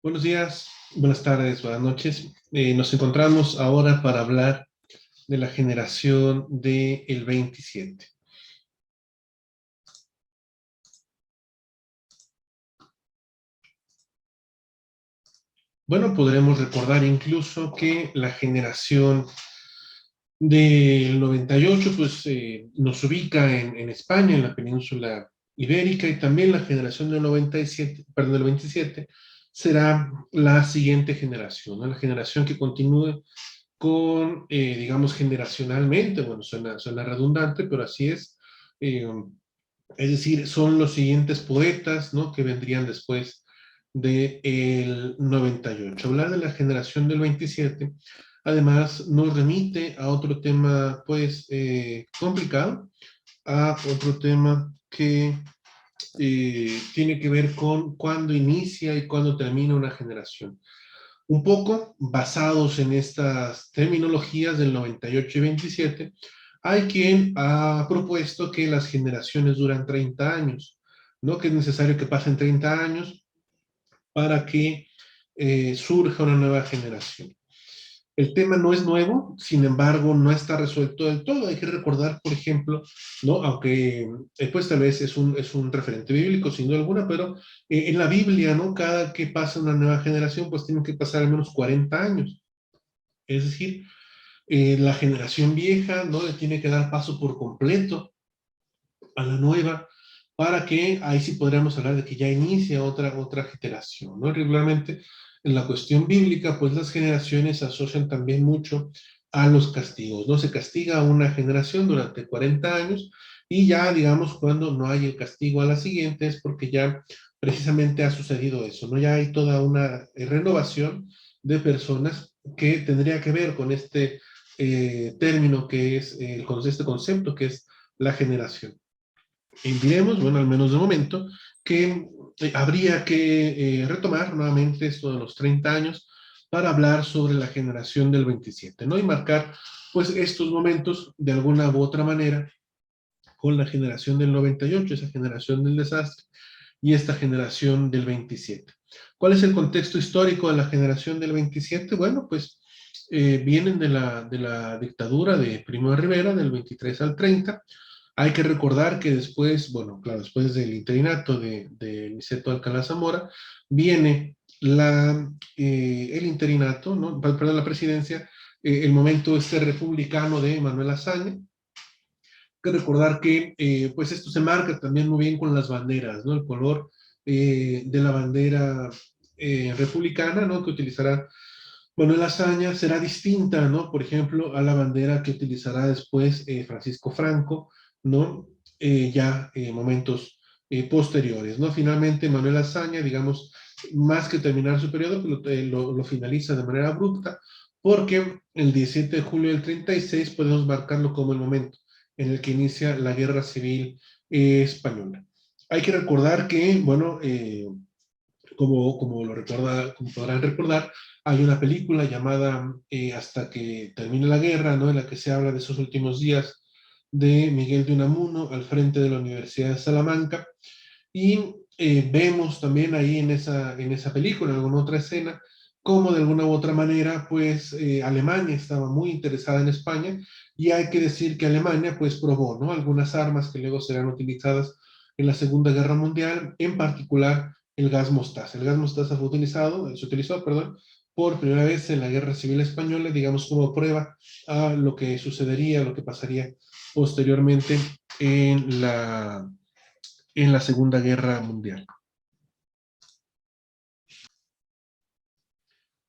Buenos días, buenas tardes, buenas noches. Nos encontramos ahora para hablar de la generación del 27. Bueno, podremos recordar incluso que la generación del 98 pues, nos ubica en España, en la península ibérica, y también la generación del 97, perdón, del 27 será la siguiente generación, ¿no? La generación que continúe con, digamos, generacionalmente, bueno, suena redundante, pero así es decir, son los siguientes poetas, ¿no? Que vendrían después del 98. Hablar de la generación del 27, además, nos remite a otro tema, pues, complicado, a otro tema que tiene que ver con cuándo inicia y cuándo termina una generación. Un poco basados en estas terminologías del 98 y 27, hay quien ha propuesto que las generaciones duran 30 años, ¿no? Que es necesario que pasen 30 años para que surja una nueva generación. El tema no es nuevo, sin embargo, no está resuelto del todo. Hay que recordar, por ejemplo, ¿no? Aunque pues tal vez es un referente bíblico, sin duda alguna, pero en la Biblia, ¿no? Cada que pasa una nueva generación, pues tienen que pasar al menos 40 años. Es decir, la generación vieja, ¿no? Le tiene que dar paso por completo a la nueva, para que ahí sí podríamos hablar de que ya inicia otra generación, ¿no? Regularmente en la cuestión bíblica, pues las generaciones se asocian también mucho a los castigos, ¿no? Se castiga a una generación durante 40 años y ya, digamos, cuando no hay el castigo a la siguiente es porque ya precisamente ha sucedido eso, ¿no? Ya hay toda una renovación de personas que tendría que ver con este término que es, este concepto que es la generación. Y diremos, bueno, al menos de momento, que habría que retomar nuevamente esto de los 30 años para hablar sobre la generación del 27, ¿no? Y marcar, pues, estos momentos de alguna u otra manera con la generación del 98, esa generación del desastre, y esta generación del 27. ¿Cuál es el contexto histórico de la generación del 27? Bueno, pues vienen de la dictadura de Primo de Rivera, del 23 al 30. Hay que recordar que después, bueno, claro, después del interinato de Niceto Alcalá Zamora, viene el interinato, ¿no? Perdón, la presidencia, el momento republicano de Manuel Azaña. Hay que recordar que, pues esto se marca también muy bien con las banderas, ¿no? El color de la bandera republicana, ¿no? Que utilizará Manuel Azaña será distinta, ¿no? Por ejemplo, a la bandera que utilizará después Francisco Franco, ¿no? Ya en momentos posteriores, ¿no? Finalmente, Manuel Azaña, digamos, más que terminar su periodo, pues lo finaliza de manera abrupta, porque el 17 de julio del 36 podemos marcarlo como el momento en el que inicia la Guerra Civil Española. Hay que recordar que, bueno, como podrán recordar, hay una película llamada Hasta que termine la guerra, ¿no? En la que se habla de esos últimos días de Miguel de Unamuno al frente de la Universidad de Salamanca. Y vemos también ahí en esa película, en alguna otra escena, cómo de alguna u otra manera, pues Alemania estaba muy interesada en España, y hay que decir que Alemania pues probó, ¿no? Algunas armas que luego serán utilizadas en la Segunda Guerra Mundial, en particular el gas mostaza. El gas mostaza se utilizó, perdón, por primera vez en la Guerra Civil Española, digamos como prueba a lo que sucedería, lo que pasaría posteriormente en la Segunda Guerra Mundial.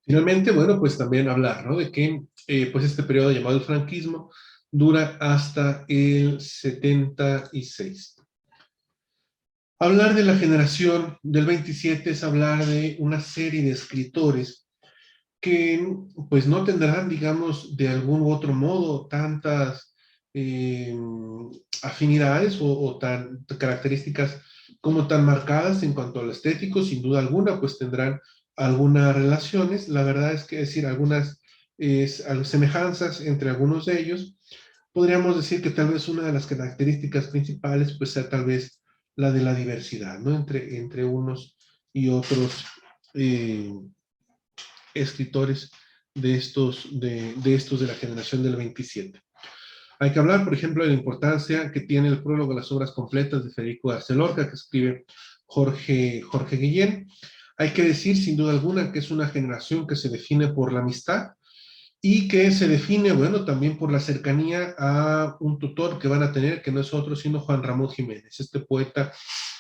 Finalmente, bueno, pues también hablar, ¿no? De que pues este periodo llamado el franquismo dura hasta el 76. Hablar de la generación del 27 es hablar de una serie de escritores que pues no tendrán, digamos, de algún u otro modo tantas eh, afinidades o tan características como tan marcadas en cuanto a lo estético. Sin duda alguna, pues tendrán algunas relaciones. La verdad es que decir algunas semejanzas entre algunos de ellos. Podríamos decir que tal vez una de las características principales pues sea tal vez la de la diversidad, ¿no? Entre unos y otros eh, escritores de la generación del 27. Hay que hablar, por ejemplo, de la importancia que tiene el prólogo a las obras completas de Federico García Lorca, que escribe Jorge Guillén. Hay que decir, sin duda alguna, que es una generación que se define por la amistad y que se define, bueno, también por la cercanía a un tutor que van a tener, que no es otro sino Juan Ramón Jiménez, este poeta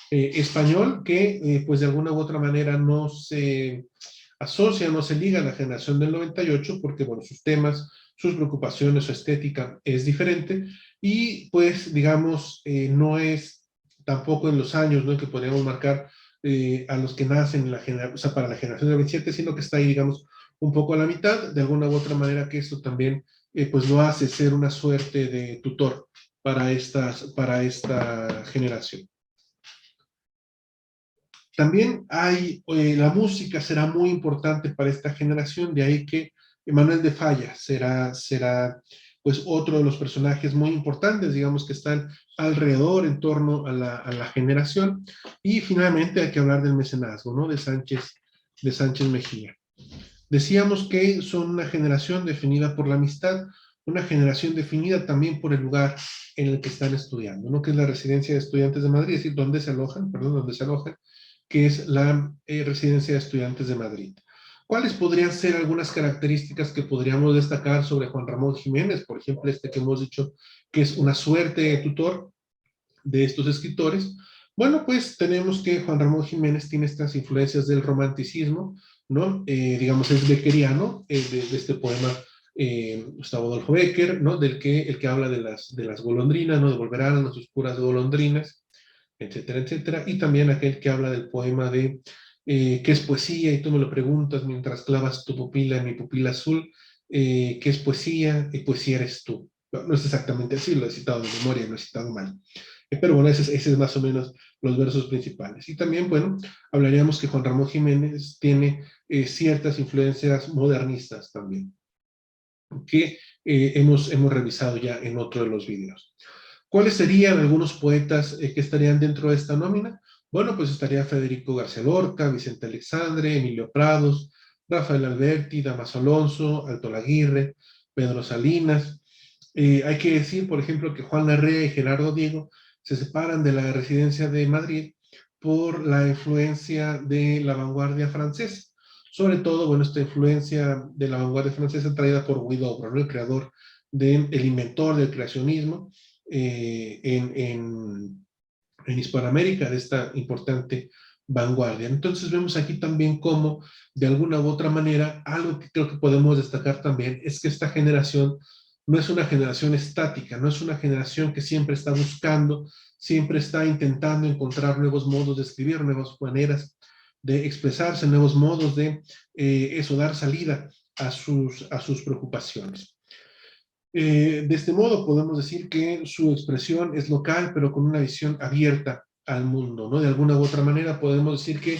español que, pues de alguna u otra manera no se asocia, no se liga a la generación del 98 porque, bueno, sus temas, sus preocupaciones, su estética es diferente y, pues, digamos, no es tampoco en los años, ¿no?, que podríamos marcar a los que nacen en la generación, o sea, para la generación del 27, sino que está ahí, digamos, un poco a la mitad, de alguna u otra manera que esto también, pues, lo hace ser una suerte de tutor para esta generación. También la música será muy importante para esta generación, de ahí que Manuel de Falla será pues otro de los personajes muy importantes, digamos, que están alrededor, en torno a la generación. Y finalmente hay que hablar del mecenazgo, ¿no?, de Sánchez Mejía. Decíamos que son una generación definida por la amistad, una generación definida también por el lugar en el que están estudiando, ¿no?, que es la residencia de estudiantes de Madrid, es decir, donde se alojan, que es la residencia de estudiantes de Madrid. ¿Cuáles podrían ser algunas características que podríamos destacar sobre Juan Ramón Jiménez? Por ejemplo, este que hemos dicho que es una suerte de tutor de estos escritores. Bueno, pues tenemos que Juan Ramón Jiménez tiene estas influencias del romanticismo, ¿no? Digamos, es beckeriano, de este poema Gustavo Adolfo Bécquer, ¿no?, el que habla de las golondrinas, ¿no?, de volverán a sus puras golondrinas, etcétera, etcétera, y también aquel que habla del poema de qué es poesía, y tú me lo preguntas mientras clavas tu pupila en mi pupila azul, qué es poesía, y poesía eres tú. No, no es exactamente así, lo he citado de memoria, lo he citado mal. Pero bueno, ese es más o menos los versos principales. Y también, bueno, hablaríamos que Juan Ramón Jiménez tiene ciertas influencias modernistas también, que hemos revisado ya en otro de los videos. ¿Cuáles serían algunos poetas que estarían dentro de esta nómina? Bueno, pues estaría Federico García Lorca, Vicente Alexandre, Emilio Prados, Rafael Alberti, Damaso Alonso, Alto Laguirre, Pedro Salinas. Hay que decir, por ejemplo, que Juan Larrea y Gerardo Diego se separan de la residencia de Madrid por la influencia de la vanguardia francesa. Sobre todo, bueno, esta influencia de la vanguardia francesa traída por Guido, ¿no?, el inventor del creacionismo en Hispanoamérica, de esta importante vanguardia. Entonces vemos aquí también cómo, de alguna u otra manera, algo que creo que podemos destacar también es que esta generación no es una generación estática, no es una generación que siempre está buscando, siempre está intentando encontrar nuevos modos de escribir, nuevas maneras de expresarse, nuevos modos de dar salida a sus preocupaciones. De este modo podemos decir que su expresión es local, pero con una visión abierta al mundo, ¿no? De alguna u otra manera podemos decir que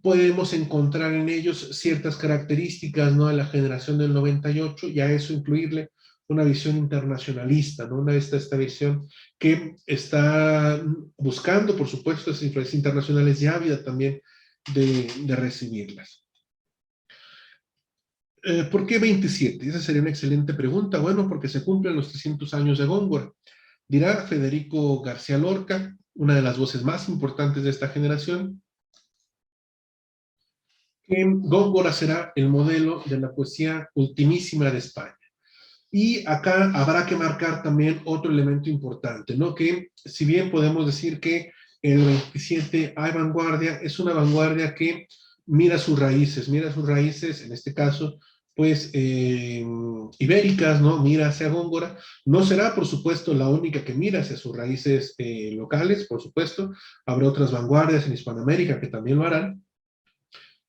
podemos encontrar en ellos ciertas características, ¿no?, de la generación del 98, y a eso incluirle una visión internacionalista, ¿no?, esta visión que está buscando, por supuesto, esas influencias internacionales y ávida también de recibirlas. ¿Por qué 27? Esa sería una excelente pregunta. Bueno, porque se cumplen los 300 años de Góngora. Dirá Federico García Lorca, una de las voces más importantes de esta generación, que Góngora será el modelo de la poesía ultimísima de España. Y acá habrá que marcar también otro elemento importante, ¿no? Que si bien podemos decir que en el 27 hay vanguardia, es una vanguardia que mira sus raíces, en este caso, pues, ibéricas, ¿no? Mira hacia Góngora. No será, por supuesto, la única que mira hacia sus raíces locales, por supuesto. Habrá otras vanguardias en Hispanoamérica que también lo harán,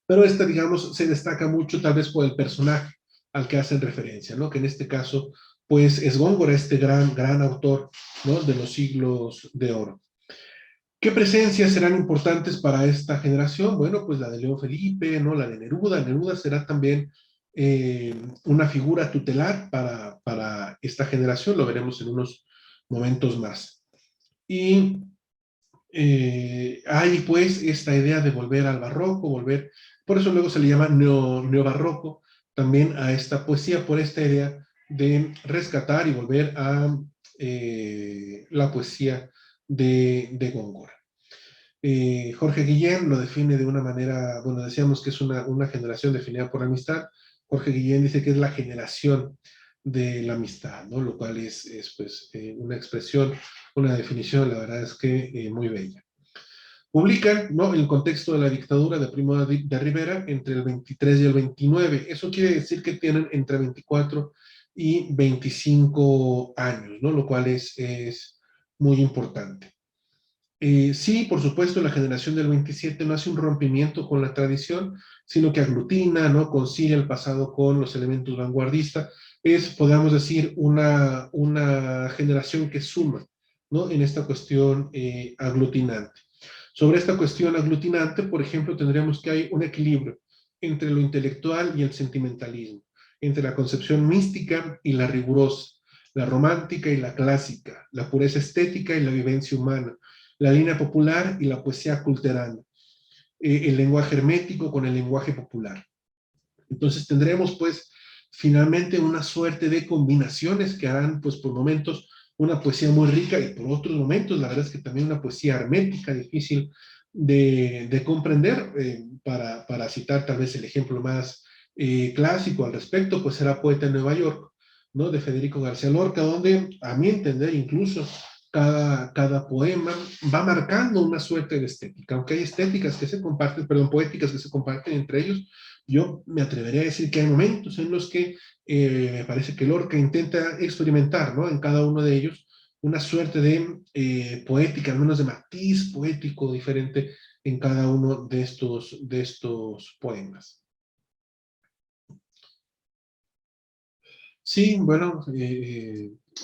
pero esta, digamos, se destaca mucho tal vez por el personaje al que hacen referencia, ¿no? Que en este caso, pues, es Góngora, este gran autor, ¿no?, de los siglos de oro. ¿Qué presencias serán importantes para esta generación? Bueno, pues la de León Felipe, ¿no?, la de Neruda. Neruda será también una figura tutelar para esta generación, lo veremos en unos momentos más. Y Hay pues esta idea de volver al barroco, por eso luego se le llama neobarroco también a esta poesía, por esta idea de rescatar y volver a la poesía de Góngora. Jorge Guillén lo define de una manera, bueno, decíamos que es una generación definida por amistad. Jorge Guillén dice que es la generación de la amistad, ¿no? Lo cual es pues, una expresión, una definición, la verdad es que muy bella. Publica, ¿no?, en el contexto de la dictadura de Primo de Rivera entre el 23 y el 29. Eso quiere decir que tienen entre 24 y 25 años, ¿no? Lo cual es muy importante. Sí, por supuesto, la generación del 27 no hace un rompimiento con la tradición, sino que aglutina, ¿no? Concilia el pasado con los elementos vanguardistas. Es, podríamos decir, una generación que suma, ¿no?, en esta cuestión aglutinante. Sobre esta cuestión aglutinante, por ejemplo, tendríamos que hay un equilibrio entre lo intelectual y el sentimentalismo, entre la concepción mística y la rigurosa, la romántica y la clásica, la pureza estética y la vivencia humana, la línea popular y la poesía culterana, el lenguaje hermético con el lenguaje popular. Entonces tendremos pues finalmente una suerte de combinaciones que harán pues por momentos una poesía muy rica y por otros momentos la verdad es que también una poesía hermética, difícil de comprender. Para citar tal vez el ejemplo más clásico al respecto, pues era Poeta en Nueva York, ¿no?, de Federico García Lorca, donde a mi entender incluso cada poema va marcando una suerte de estética, aunque hay estéticas que se comparten, perdón, poéticas que se comparten entre ellos. Yo me atrevería a decir que hay momentos en los que me parece que Lorca intenta experimentar, ¿no?, en cada uno de ellos una suerte de poética, al menos de matiz poético diferente en cada uno de estos poemas. Sí, bueno,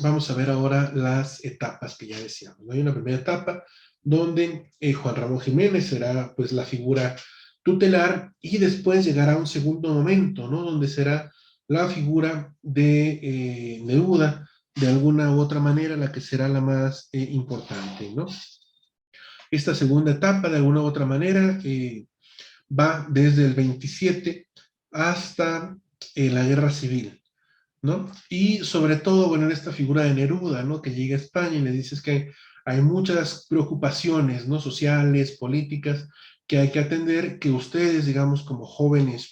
vamos a ver ahora las etapas que ya decíamos, ¿no? Hay una primera etapa donde Juan Ramón Jiménez será pues la figura tutelar y después llegará un segundo momento, ¿no?, donde será la figura de Neruda, de alguna u otra manera, la que será la más importante, ¿no? Esta segunda etapa, de alguna u otra manera, va desde el 27 hasta la Guerra Civil, ¿no? Y sobre todo, bueno, en esta figura de Neruda, ¿no?, que llega a España y le dices que hay muchas preocupaciones, ¿no?, sociales, políticas, que hay que atender, que ustedes, digamos, como jóvenes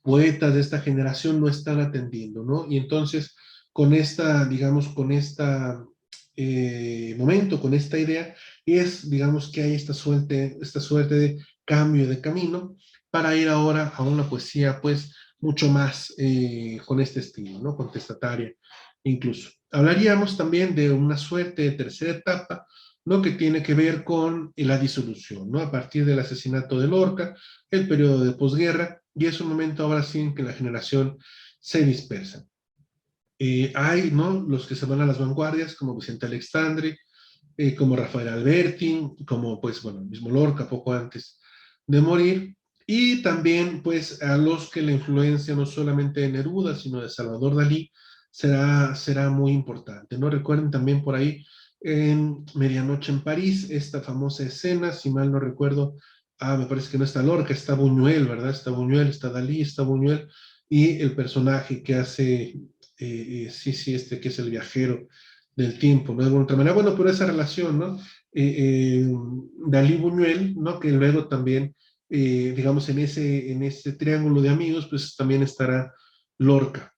poetas de esta generación no están atendiendo, ¿no? Y entonces, con esta, digamos, con esta momento, con esta idea, es, digamos, que hay esta suerte de cambio de camino para ir ahora a una poesía, pues, mucho más con este estilo, ¿no?, contestataria incluso. Hablaríamos también de una suerte de tercera etapa, ¿no?, que tiene que ver con la disolución, ¿no?, a partir del asesinato de Lorca, el periodo de posguerra, y es un momento ahora sí en que la generación se dispersa. Hay, ¿no?, los que se van a las vanguardias, como Vicente Alexandre, como Rafael Alberti, como, pues, bueno, el mismo Lorca, poco antes de morir, y también, pues, a los que la influencia no solamente de Neruda, sino de Salvador Dalí, será muy importante, ¿no? Recuerden también por ahí, en Medianoche en París, esta famosa escena, si mal no recuerdo, me parece que no está Lorca, está Buñuel, ¿verdad? Está Buñuel, está Dalí, está Buñuel, y el personaje que hace, sí, este que es el viajero del tiempo, ¿no?, de alguna otra manera. Bueno, pero esa relación, ¿no? Dalí-Buñuel, ¿no?, que luego también, digamos, en ese triángulo de amigos, pues también estará Lorca,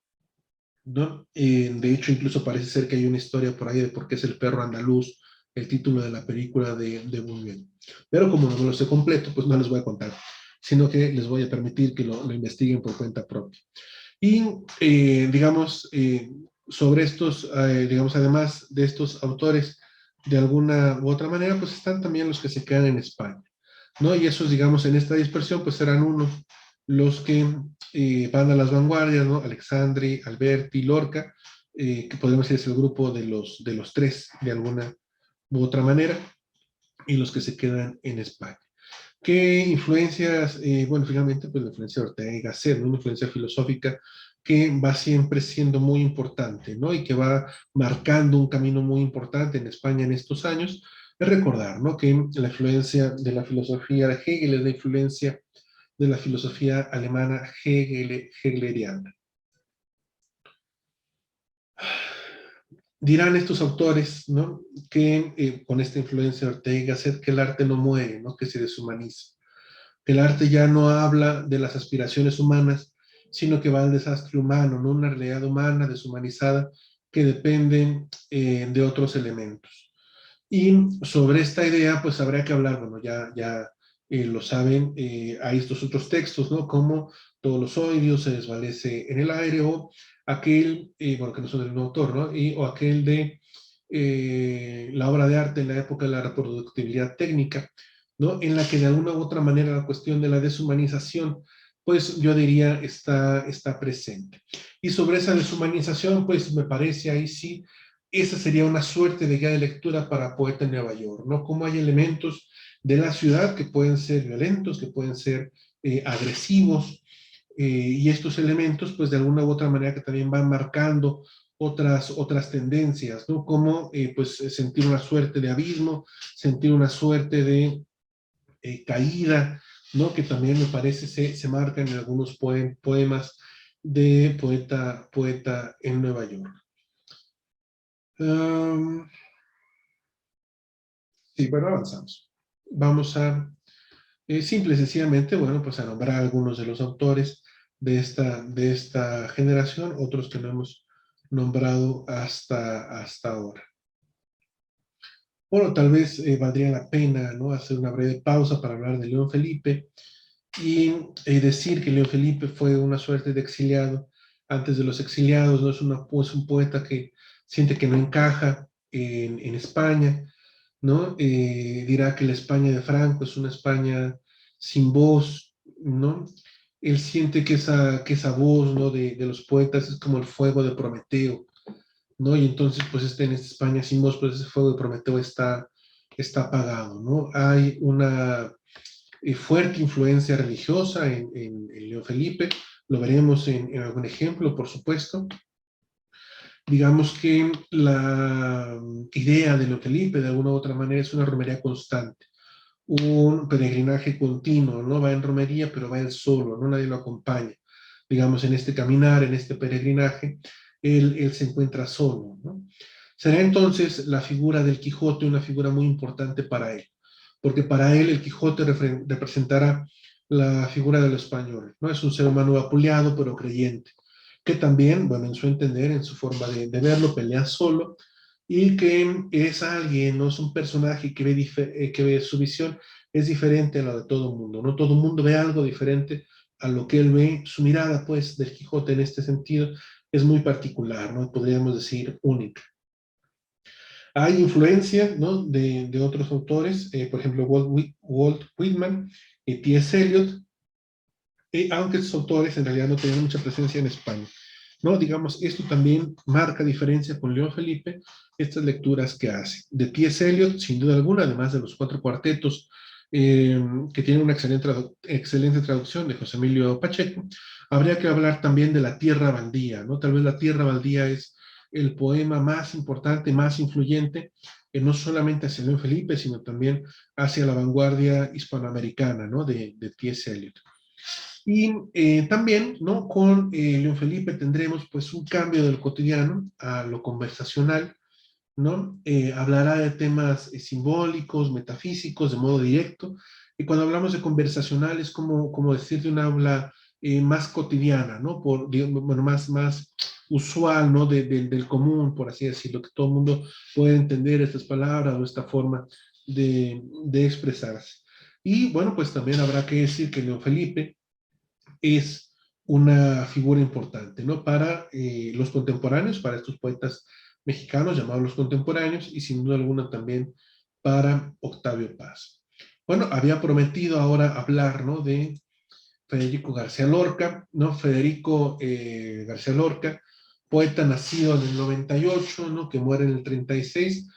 ¿no? De hecho, incluso parece ser que hay una historia por ahí de por qué es el perro andaluz, el título de la película de Buñuel. Pero como no me lo sé completo, pues no les voy a contar, sino que les voy a permitir que lo investiguen por cuenta propia. Y, digamos, sobre estos, digamos, además de estos autores, de alguna u otra manera, pues están también los que se quedan en España, ¿no? Y esos, digamos, en esta dispersión, pues serán unos los que van a las vanguardias, ¿no? Alexandre, Alberti, Lorca, que podemos decir es el grupo de los tres, de alguna u otra manera, y los que se quedan en España. ¿Qué influencias? Bueno, finalmente, pues la influencia de Ortega y Gasset, ¿no?, una influencia filosófica que va siempre siendo muy importante, ¿no?, y que va marcando un camino muy importante en España en estos años, es recordar, ¿no? Que la influencia de la filosofía de Hegel es la influencia de la filosofía alemana hegeleriana. Dirán estos autores, ¿no? Que con esta influencia de Ortega y Gasset, que el arte no muere, ¿no? Que se deshumaniza. Que el arte ya no habla de las aspiraciones humanas, sino que va al desastre humano, ¿no? Una realidad humana deshumanizada que depende de otros elementos. Y sobre esta idea, pues habría que hablar, bueno, ya lo saben, hay estos otros textos, ¿no? Como Todos los oídos se desvanece en el aire, o aquel, bueno, que no son del mismo autor, ¿no? O aquel de la obra de arte en la época de la reproductibilidad técnica, ¿no? En la que de alguna u otra manera la cuestión de la deshumanización, pues yo diría está presente. Y sobre esa deshumanización, pues me parece ahí sí esa sería una suerte de guía de lectura para Poeta en Nueva York, ¿no? Cómo hay elementos de la ciudad que pueden ser violentos, que pueden ser agresivos, y estos elementos, pues de alguna u otra manera que también van marcando otras tendencias, ¿no? Como pues sentir una suerte de abismo, sentir una suerte de caída, ¿no? Que también me parece se marca en algunos poemas de poeta en Nueva York. Um, Sí, bueno, avanzamos. Vamos a, simple y sencillamente, bueno, pues a nombrar algunos de los autores de esta generación, otros que no hemos nombrado hasta ahora. Bueno, tal vez valdría la pena, ¿no? Hacer una breve pausa para hablar de León Felipe y decir que León Felipe fue una suerte de exiliado antes de los exiliados, ¿no? Es un poeta que siente que no encaja en España, ¿no? Dirá que la España de Franco es una España sin voz, ¿no? Él siente que esa voz, ¿no? De los poetas es como el fuego de Prometeo, ¿no? Y entonces, pues, en esta España sin voz, pues ese fuego de Prometeo está apagado, ¿no? Hay una fuerte influencia religiosa en León Felipe, lo veremos en algún ejemplo, por supuesto. Digamos que la idea de León Felipe, de alguna u otra manera, es una romería constante, un peregrinaje continuo, no va en romería, pero va él solo, no nadie lo acompaña. Digamos, en este caminar, en este peregrinaje, él se encuentra solo, ¿no? Será entonces la figura del Quijote una figura muy importante para él, porque para él el Quijote representará la figura del español, ¿no? Es un ser humano vapuleado, pero creyente, que también, bueno, en su entender, en su forma de verlo, pelea solo, y que es alguien, no es un personaje que ve su visión es diferente a la de todo el mundo, ¿no? Todo el mundo ve algo diferente a lo que él ve, su mirada, pues, del Quijote en este sentido es muy particular, ¿no? Podríamos decir única. Hay influencia, ¿no? De otros autores, por ejemplo, Walt Whitman y T.S. Eliot, aunque estos autores en realidad no tenían mucha presencia en España. ¿No? Digamos, esto también marca diferencia con León Felipe, estas lecturas que hace. De T.S. Eliot, sin duda alguna, además de los 4 cuartetos, que tienen una excelente traducción de José Emilio Pacheco, habría que hablar también de La Tierra Baldía, ¿no? Tal vez La Tierra Baldía es el poema más importante, más influyente, no solamente hacia León Felipe, sino también hacia la vanguardia hispanoamericana, ¿no? De T.S. Eliot. Y también, ¿no? Con León Felipe tendremos pues un cambio del cotidiano a lo conversacional, ¿no? Hablará de temas simbólicos, metafísicos, de modo directo, y cuando hablamos de conversacional es como decir de una habla más cotidiana, ¿no? Digamos, bueno, más usual, ¿no? Del común, por así decirlo, que todo el mundo puede entender estas palabras o esta forma de expresarse. Y bueno, pues también habrá que decir que León Felipe es una figura importante, ¿no? Para los contemporáneos, para estos poetas mexicanos llamados los contemporáneos, y sin duda alguna también para Octavio Paz. Bueno, había prometido ahora hablar, ¿no? De Federico García Lorca, ¿no? Federico García Lorca, poeta nacido en el 98, ¿no? Que muere en el 36,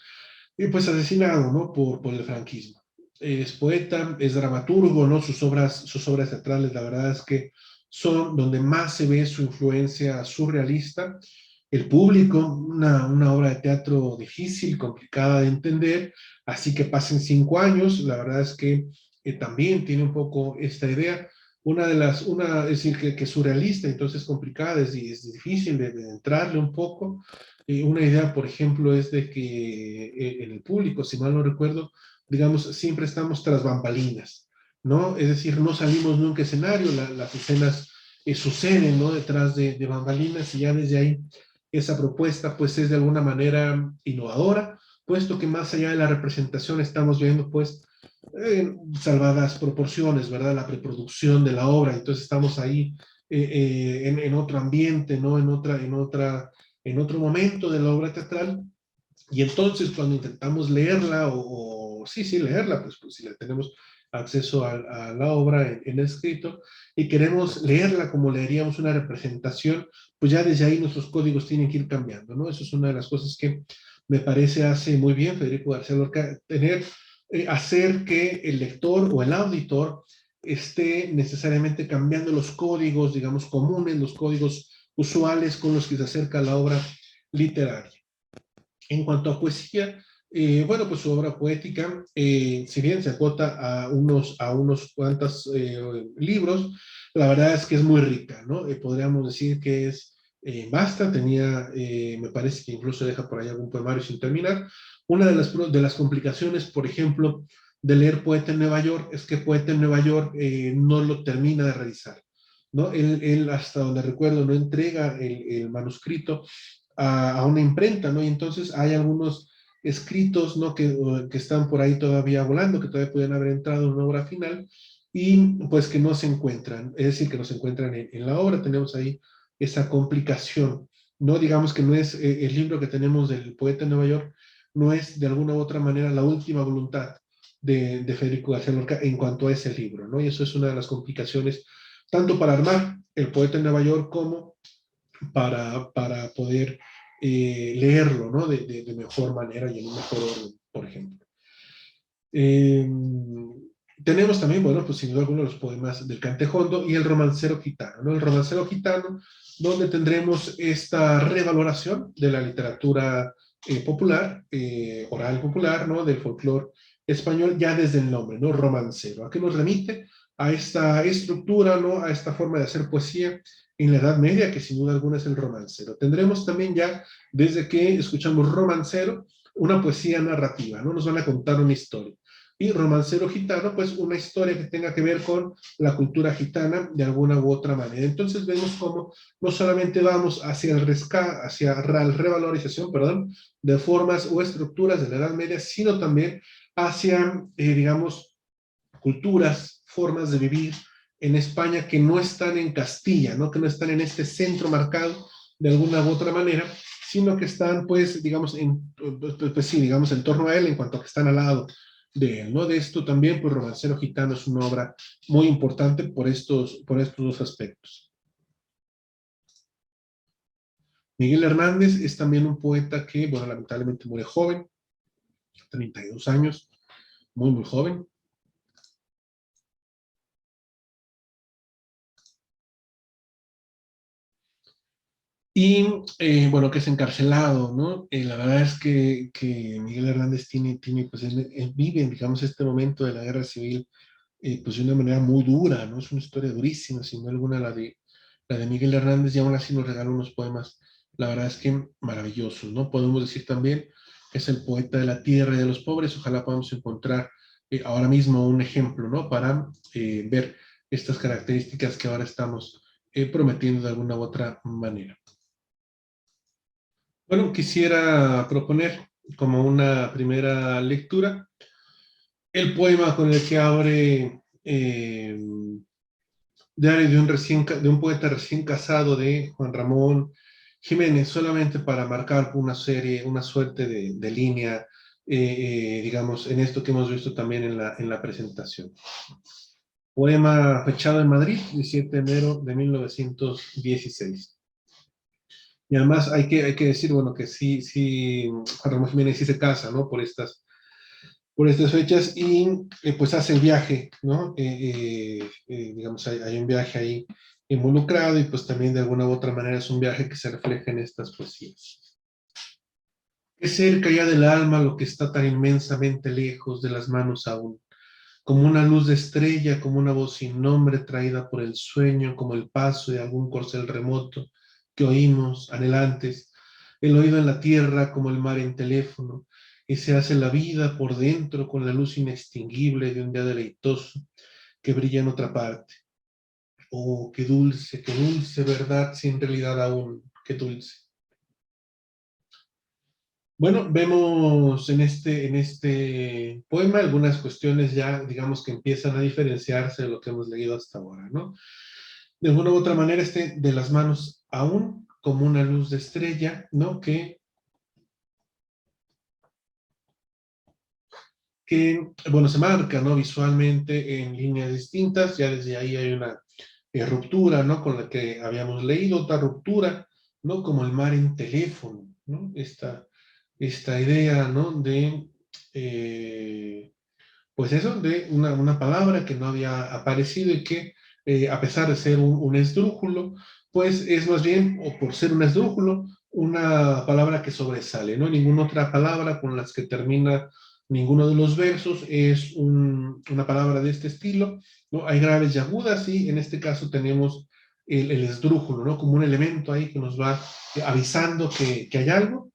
y pues asesinado, ¿no? Por el franquismo. Es poeta, es dramaturgo, ¿no? Sus obras teatrales, la verdad es que son donde más se ve su influencia surrealista, el público, una obra de teatro difícil, complicada de entender, así que pasen 5 años, la verdad es que también tiene un poco esta idea, es decir, que es surrealista, entonces complicada, es difícil de entrarle un poco. Una idea, por ejemplo, es de que en el público, si mal no recuerdo, digamos, siempre estamos tras bambalinas, ¿no? Es decir, no salimos nunca a escenario, las escenas suceden, ¿no? Detrás de bambalinas y ya desde ahí esa propuesta pues es de alguna manera innovadora, puesto que más allá de la representación estamos viendo pues salvadas proporciones, ¿verdad? La preproducción de la obra, entonces estamos ahí en otro ambiente, ¿no? En otro momento de la obra teatral, y entonces cuando intentamos leerla, sí, leerla, pues si la tenemos acceso a la obra en escrito, y queremos leerla como leeríamos una representación, pues ya desde ahí nuestros códigos tienen que ir cambiando, ¿no? Eso es una de las cosas que me parece hace muy bien Federico García Lorca, hacer que el lector o el auditor esté necesariamente cambiando los códigos, digamos, comunes, los códigos usuales con los que se acerca a la obra literaria. En cuanto a poesía, bueno, pues su obra poética, si bien se acota a unos cuantos libros, la verdad es que es muy rica, ¿no? Podríamos decir que es vasta, me parece que incluso deja por ahí algún poemario sin terminar. Una de las complicaciones, por ejemplo, de leer Poeta en Nueva York, es que Poeta en Nueva York no lo termina de revisar, ¿no? Él, hasta donde recuerdo, no entrega el manuscrito a una imprenta, ¿no? Y entonces hay algunos escritos, ¿no? Que están por ahí todavía volando, que todavía pueden haber entrado en una obra final, y pues que no se encuentran, es decir, que no se encuentran en la obra, tenemos ahí esa complicación, ¿no? Digamos que no es el libro que tenemos del Poeta de Nueva York, no es de alguna u otra manera la última voluntad de Federico García Lorca en cuanto a ese libro, ¿no? Y eso es una de las complicaciones, tanto para armar el Poeta de Nueva York como para poder leerlo, ¿no? De mejor manera y en un mejor orden, por ejemplo. Eh, tenemos también, bueno, pues sin duda alguno los poemas del Cantejondo y el romancero gitano, ¿no? El romancero gitano, donde tendremos esta revaloración de la literatura popular, oral popular, ¿no? Del folclore español, ya desde el nombre, ¿no? Romancero. ¿A qué nos remite? A esta estructura, ¿no? A esta forma de hacer poesía en la Edad Media, que sin duda alguna es el romancero. Tendremos también ya, desde que escuchamos romancero, una poesía narrativa, ¿no? Nos van a contar una historia. Y romancero gitano, pues una historia que tenga que ver con la cultura gitana de alguna u otra manera. Entonces vemos cómo no solamente vamos hacia hacia la revalorización, perdón, de formas o estructuras de la Edad Media, sino también hacia, digamos, culturas, formas de vivir en España que no están en Castilla, ¿no? Que no están en este centro marcado de alguna u otra manera, sino que están, pues, digamos, pues sí, digamos, en torno a él en cuanto a que están al lado de él, ¿no? De esto también, pues, Romancero Gitano es una obra muy importante por estos dos aspectos. Miguel Hernández es también un poeta que, bueno, lamentablemente muere joven, 32 años, muy joven. Y bueno, que es encarcelado, ¿no? La verdad es que Miguel Hernández pues él vive, digamos, este momento de la guerra civil, pues de una manera muy dura, ¿no? Es una historia durísima, sin duda alguna, la de Miguel Hernández, y aún así nos regala unos poemas, la verdad es que maravillosos, ¿no? Podemos decir también que es el poeta de la tierra y de los pobres, ojalá podamos encontrar ahora mismo un ejemplo, ¿no? Para ver estas características que ahora estamos prometiendo de alguna u otra manera. Bueno, quisiera proponer como una primera lectura el poema con el que abre Diario de un poeta recién casado de Juan Ramón Jiménez, solamente para marcar una suerte de línea, digamos, en esto que hemos visto también en la presentación. Poema fechado en Madrid, 17 de enero de 1916. Y además hay que decir, bueno, que sí, Juan Ramón Jiménez sí se casa, ¿no? Por estas fechas y pues hace el viaje, ¿no? Digamos, hay un viaje ahí involucrado y pues también de alguna u otra manera es un viaje que se refleja en estas poesías. Es cerca ya del alma lo que está tan inmensamente lejos de las manos aún, como una luz de estrella, como una voz sin nombre traída por el sueño, como el paso de algún corcel remoto que oímos, anhelantes, el oído en la tierra como el mar en teléfono, y se hace la vida por dentro con la luz inextinguible de un día deleitoso que brilla en otra parte. Oh, qué dulce verdad sin realidad aún, qué dulce. Bueno, vemos en este poema algunas cuestiones ya, digamos, que empiezan a diferenciarse de lo que hemos leído hasta ahora, ¿no? De alguna u otra manera, de las manos aún como una luz de estrella, ¿no? Bueno, se marca, ¿no? Visualmente en líneas distintas, ya desde ahí hay una ruptura, ¿no? Con la que habíamos leído, otra ruptura, ¿no? Como el mar en teléfono, ¿no? Esta idea, ¿no? Pues eso, de una palabra que no había aparecido y que, a pesar de ser un esdrújulo, pues es más bien, o por ser un esdrújulo, una palabra que sobresale, ¿no? Ninguna otra palabra con las que termina ninguno de los versos es una palabra de este estilo, ¿no? Hay graves y agudas y en este caso tenemos el esdrújulo, ¿no? Como un elemento ahí que nos va avisando que hay algo.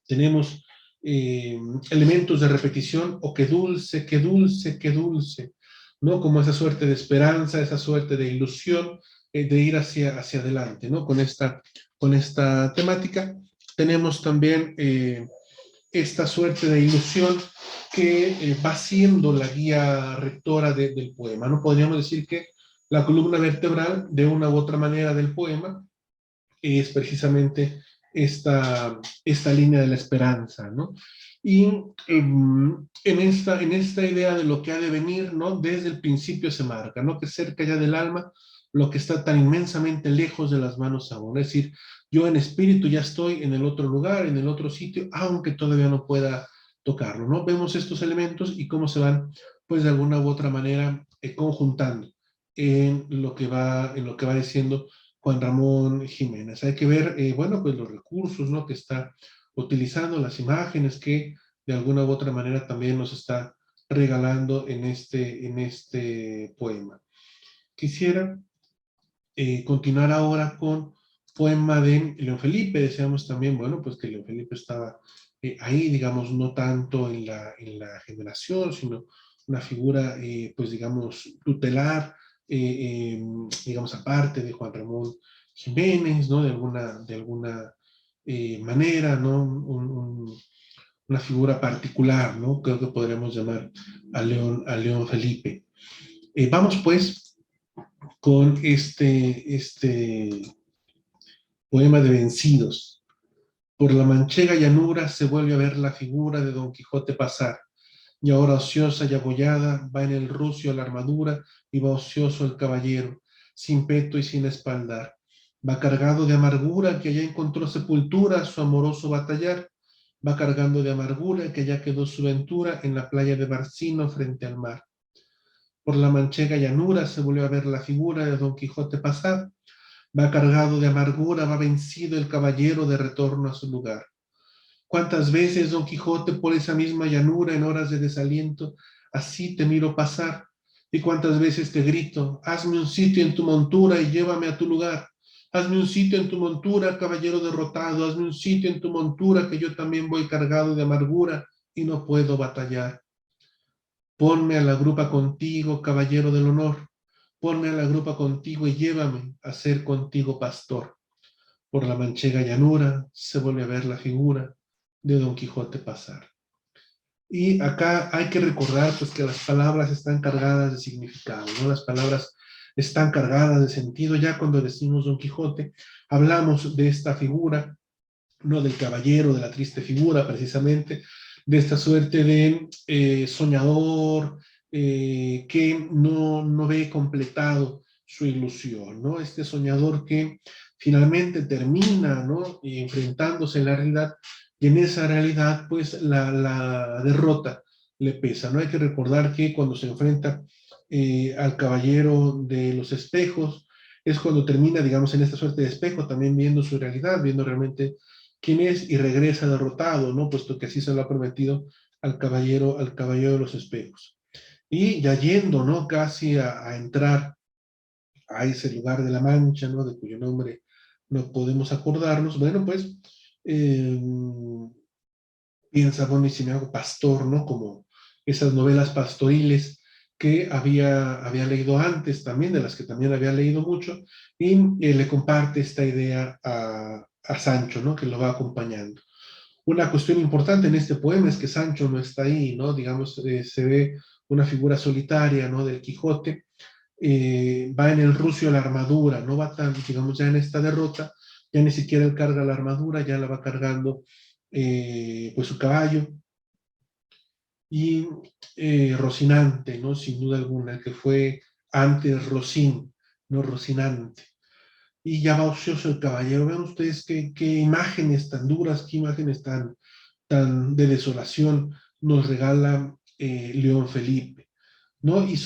Tenemos elementos de repetición, o qué dulce, qué dulce, qué dulce, ¿no? Como esa suerte de esperanza, esa suerte de ilusión, de ir hacia adelante, ¿no? Con esta temática. Tenemos también esta suerte de ilusión que va siendo la guía rectora del poema, ¿no? Podríamos decir que la columna vertebral, de una u otra manera, del poema es precisamente esta línea de la esperanza, ¿no? Y en esta idea de lo que ha de venir, ¿no? Desde el principio se marca, ¿no? Que cerca ya del alma, lo que está tan inmensamente lejos de las manos aún. Es decir, yo en espíritu ya estoy en el otro lugar, en el otro sitio, aunque todavía no pueda tocarlo, ¿no? Vemos estos elementos y cómo se van, pues de alguna u otra manera, conjuntando en lo que va diciendo Juan Ramón Jiménez. Hay que ver, bueno, pues los recursos, ¿no? Que está utilizando, las imágenes que de alguna u otra manera también nos está regalando en este poema. Quisiera continuar ahora con poema de León Felipe. Decíamos también, bueno, pues que León Felipe estaba ahí, digamos, no tanto en la generación, sino una figura, pues digamos, tutelar, digamos, aparte de Juan Ramón Jiménez, ¿no? De alguna manera, ¿no? Una figura particular, ¿no? Creo que podremos llamar a León Felipe. Vamos pues con este poema de Vencidos. Por la manchega llanura se vuelve a ver la figura de Don Quijote pasar, y ahora ociosa y abollada va en el rucio la armadura y va ocioso el caballero, sin peto y sin espaldar. Va cargado de amargura que allá encontró sepultura su amoroso batallar, va cargando de amargura que allá quedó su ventura en la playa de Barcino frente al mar. Por la manchega llanura se volvió a ver la figura de Don Quijote pasar, va cargado de amargura, va vencido el caballero de retorno a su lugar. ¿Cuántas veces, Don Quijote, por esa misma llanura en horas de desaliento, así te miro pasar? ¿Y cuántas veces te grito, hazme un sitio en tu montura y llévame a tu lugar? Hazme un sitio en tu montura, caballero derrotado, hazme un sitio en tu montura, que yo también voy cargado de amargura y no puedo batallar. Ponme a la grupa contigo, caballero del honor, ponme a la grupa contigo y llévame a ser contigo pastor. Por la manchega llanura se vuelve a ver la figura de Don Quijote pasar. Y acá hay que recordar pues que las palabras están cargadas de significado, ¿no? Las palabras están cargadas de sentido. Ya cuando decimos Don Quijote, hablamos de esta figura, no del caballero, de la triste figura precisamente, de esta suerte de soñador que no ve completado su ilusión, ¿no? Este soñador que finalmente termina, ¿no? Enfrentándose en la realidad, y en esa realidad, pues, la derrota le pesa, ¿no? Hay que recordar que cuando se enfrenta al caballero de los espejos, es cuando termina, digamos, en esta suerte de espejo, también viendo su realidad, viendo realmente quién es y regresa derrotado, ¿no? Puesto que así se lo ha prometido al caballero de los espejos. Y ya yendo, ¿no? Casi a entrar a ese lugar de la Mancha, ¿no? De cuyo nombre no podemos acordarnos, bueno, pues eh, piensa, bueno, y si me hago pastor, ¿no? Como esas novelas pastoriles que había leído antes también, de las que también había leído mucho, y le comparte esta idea a Sancho, ¿no? Que lo va acompañando. Una cuestión importante en este poema es que Sancho no está ahí, ¿no? Digamos, se ve una figura solitaria, ¿no? Del Quijote, va en el rucio la armadura, no va tan, digamos, ya en esta derrota, ya ni siquiera él carga la armadura, ya la va cargando pues su caballo, y Rocinante, ¿no? Sin duda alguna, que fue antes Rocín, no Rocinante. Y ya va ocioso el caballero. Vean ustedes qué imágenes tan duras, qué imágenes tan de desolación nos regala León Felipe, ¿no? Y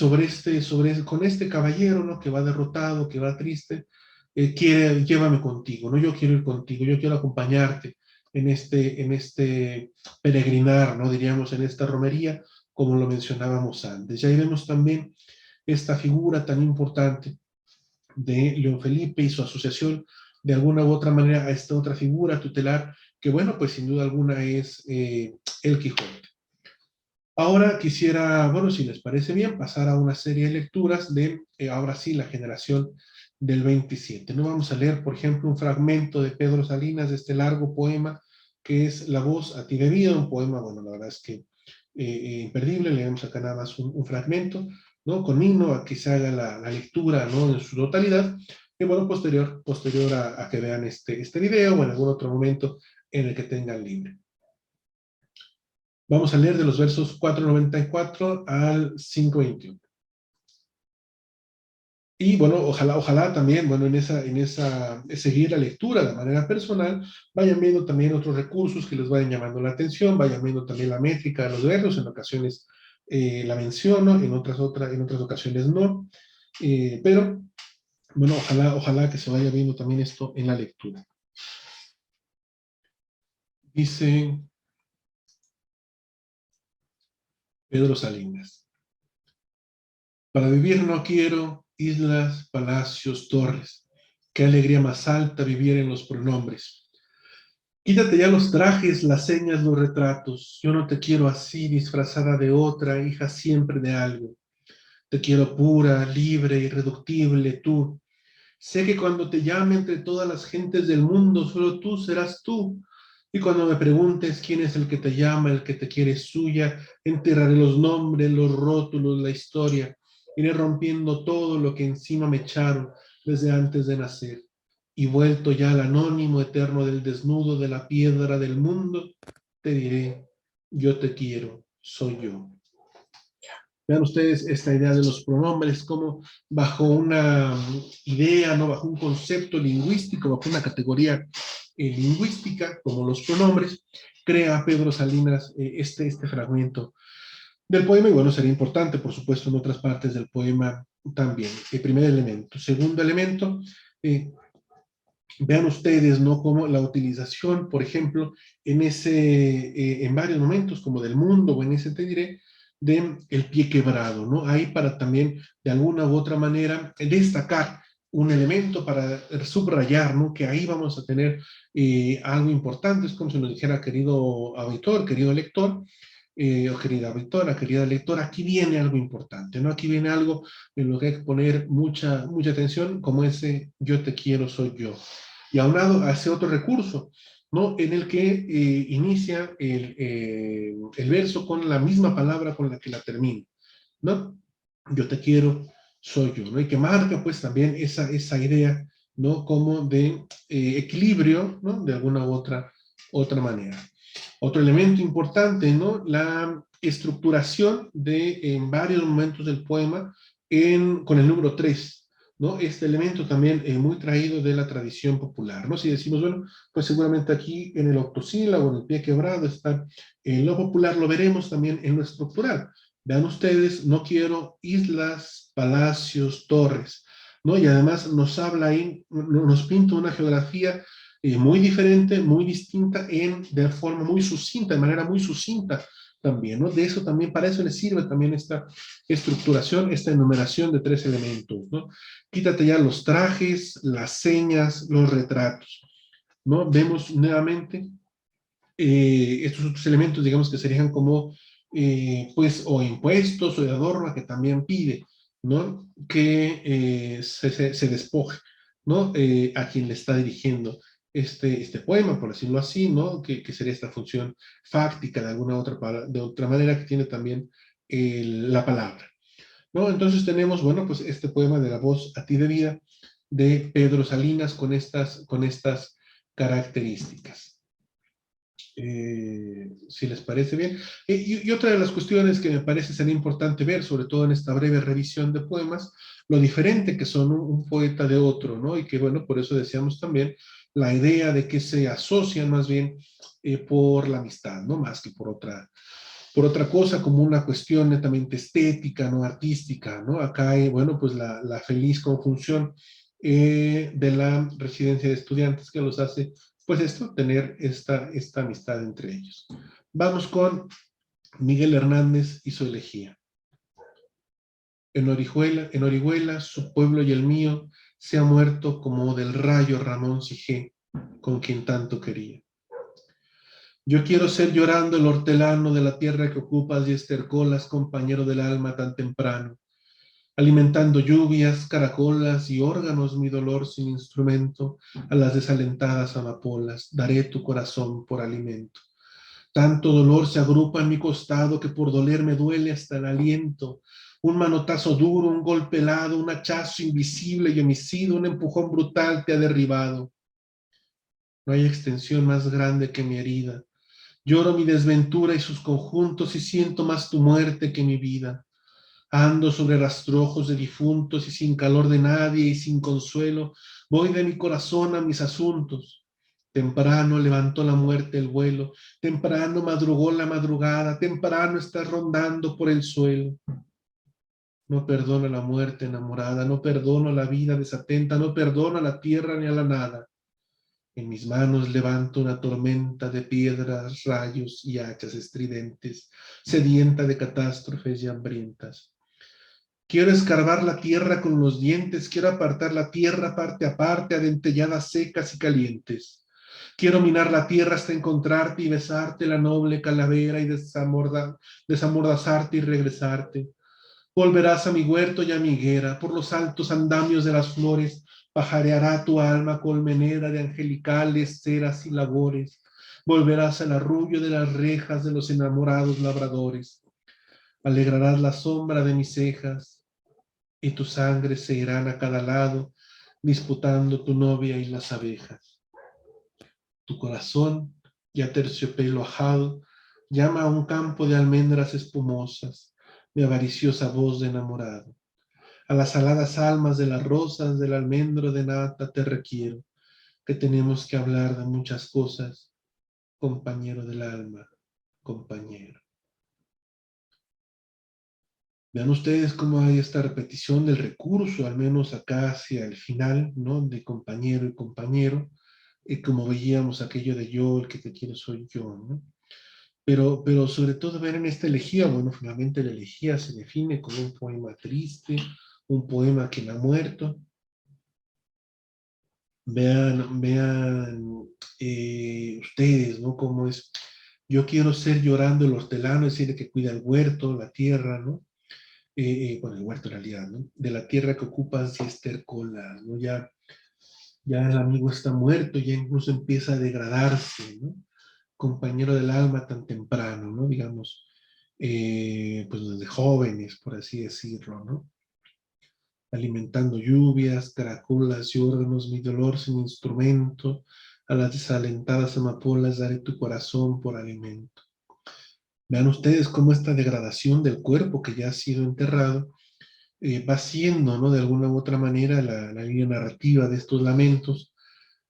con este caballero, ¿no? Que va derrotado, que va triste, llévame contigo, ¿no? Yo quiero ir contigo, yo quiero acompañarte en este peregrinar, ¿no? Diríamos, en esta romería, como lo mencionábamos antes. Ya vemos también esta figura tan importante de León Felipe y su asociación de alguna u otra manera a esta otra figura tutelar, que bueno, pues sin duda alguna es el Quijote. Ahora quisiera, bueno, si les parece bien, pasar a una serie de lecturas de, ahora sí, la generación del 27. No vamos a leer, por ejemplo, un fragmento de Pedro Salinas de este largo poema que es La voz a ti de vida, un poema, bueno, la verdad es que imperdible, leemos acá nada más un fragmento, ¿no? Con himno a que se haga la lectura, ¿no? En su totalidad, y bueno, posterior a que vean este video o en algún otro momento en el que tengan libre. Vamos a leer de los versos 494 al 521. Y bueno, ojalá también, bueno, seguir la lectura de manera personal, vayan viendo también otros recursos que les vayan llamando la atención, vayan viendo también la métrica de los versos, en ocasiones la menciono, en otras ocasiones no, pero bueno, ojalá que se vaya viendo también esto en la lectura. Dice Pedro Salinas: para vivir no quiero islas, palacios, torres. Qué alegría más alta vivir en los pronombres. Quítate ya los trajes, las señas, los retratos. Yo no te quiero así, disfrazada de otra, hija siempre de algo. Te quiero pura, libre, irreductible, tú. Sé que cuando te llame entre todas las gentes del mundo, solo tú serás tú. Y cuando me preguntes quién es el que te llama, el que te quiere suya, enterraré los nombres, los rótulos, la historia. Iré rompiendo todo lo que encima me echaron desde antes de nacer. Y vuelto ya al anónimo eterno del desnudo de la piedra del mundo, te diré, yo te quiero, soy yo. Vean ustedes esta idea de los pronombres, como bajo una idea, ¿no? Bajo un concepto lingüístico, bajo una categoría lingüística, como los pronombres, crea Pedro Salinas este fragmento del poema, y bueno, sería importante, por supuesto, en otras partes del poema también. El primer elemento. Segundo elemento, vean ustedes, ¿no? Como la utilización, por ejemplo, en varios momentos, como del mundo, o en ese te diré, de el pie quebrado, ¿no? Ahí para también, de alguna u otra manera, destacar un elemento para subrayar, ¿no? Que ahí vamos a tener algo importante, es como si nos dijera, querido auditor, querido lector, o querida auditora, querida lectora, aquí viene algo importante, ¿no? Aquí viene algo en lo que hay que poner mucha atención, como ese yo te quiero, soy yo. Y aunado a ese otro recurso, ¿no? En el que inicia el verso con la misma palabra con la que la termina, ¿no? Yo te quiero, soy yo, ¿no? Y que marca pues también esa idea, ¿no? Como de equilibrio, ¿no? De alguna u otra manera. Otro elemento importante, ¿no? La estructuración en varios momentos del poema con el número 3, ¿no? Este elemento también muy traído de la tradición popular, ¿no? Si decimos, bueno, pues seguramente aquí en el octosílabo, en el pie quebrado, está en lo popular, lo veremos también en lo estructural. Vean ustedes, no quiero islas, palacios, torres. ¿no? Y además nos habla ahí, nos pinta una geografía muy diferente, muy distinta, de forma muy sucinta, de manera muy sucinta también, ¿no? De eso también, para eso le sirve también esta estructuración, esta enumeración de 3 elementos, ¿no? Quítate ya los trajes, las señas, los retratos, ¿no? Vemos nuevamente estos otros elementos, digamos que serían como, pues, o impuestos o de adorno que también pide, ¿no? Que se despoje, ¿no? A quien le está dirigiendo este poema, por decirlo así, ¿no? Que sería esta función fáctica de alguna otra, de otra manera que tiene también la palabra, ¿no? Entonces tenemos, bueno, pues este poema de La voz a ti de vida de Pedro Salinas con estas características. Si les parece bien. Y otra de las cuestiones que me parece ser importante ver, sobre todo en esta breve revisión de poemas, lo diferente que son un poeta de otro, ¿no? Y que, bueno, por eso decíamos también la idea de que se asocian más bien por la amistad, ¿no? Más que por otra cosa, como una cuestión netamente estética, no artística, ¿no? Acá hay, bueno, pues la feliz conjunción de la residencia de estudiantes que los hace, pues esto, tener esta amistad entre ellos. Vamos con Miguel Hernández y su elegía. En Orihuela, su pueblo y el mío, se ha muerto como del rayo Ramón Sijé, con quien tanto quería. Yo quiero ser llorando el hortelano de la tierra que ocupas y estercolas, compañero del alma tan temprano, alimentando lluvias, caracolas y órganos mi dolor sin instrumento, a las desalentadas amapolas, daré tu corazón por alimento. Tanto dolor se agrupa en mi costado que por doler me duele hasta el aliento. Un manotazo duro, un golpe helado, un hachazo invisible y homicidio, un empujón brutal te ha derribado. No hay extensión más grande que mi herida. Lloro mi desventura y sus conjuntos y siento más tu muerte que mi vida. Ando sobre rastrojos de difuntos y sin calor de nadie y sin consuelo, voy de mi corazón a mis asuntos. Temprano levantó la muerte el vuelo, temprano madrugó la madrugada, temprano está rondando por el suelo. No perdono la muerte enamorada, no perdono la vida desatenta, no perdono a la tierra ni a la nada. En mis manos levanto una tormenta de piedras, rayos y hachas estridentes, sedienta de catástrofes y hambrientas. Quiero escarbar la tierra con los dientes, quiero apartar la tierra parte a parte, adentelladas secas y calientes. Quiero minar la tierra hasta encontrarte y besarte la noble calavera y desamordazarte y regresarte. Volverás a mi huerto y a mi higuera, por los altos andamios de las flores, pajareará tu alma colmenera de angelicales ceras y labores. Volverás al arrullo de las rejas de los enamorados labradores. Alegrarás la sombra de mis cejas, y tu sangre se irán a cada lado, disputando tu novia y las abejas. Tu corazón, ya terciopelo ajado, llama a un campo de almendras espumosas, de avariciosa voz de enamorado. A las aladas almas de las rosas del almendro de nata te requiero, que tenemos que hablar de muchas cosas, compañero del alma, compañero. Vean ustedes cómo hay esta repetición del recurso, al menos acá hacia el final, ¿no? De compañero y compañero, y como veíamos aquello de yo, el que te quiero soy yo, ¿no? Pero sobre todo ver en esta elegía, bueno, finalmente la elegía se define como un poema triste, un poema que no ha muerto. Vean ustedes, ¿no? Cómo es, yo quiero ser llorando el hortelano, es decir, el que cuida el huerto, la tierra, ¿no? Bueno, el huerto en realidad, ¿no? De la tierra que ocupas y estercolas, ¿no? Ya el amigo está muerto, ya incluso empieza a degradarse, ¿no? Compañero del alma tan temprano, ¿no? Digamos, pues desde jóvenes, por así decirlo, ¿no? Alimentando lluvias, caracolas y órganos, mi dolor sin instrumento, a las desalentadas amapolas daré tu corazón por alimento. Vean ustedes cómo esta degradación del cuerpo que ya ha sido enterrado va siendo, ¿no? De alguna u otra manera la línea narrativa de estos lamentos,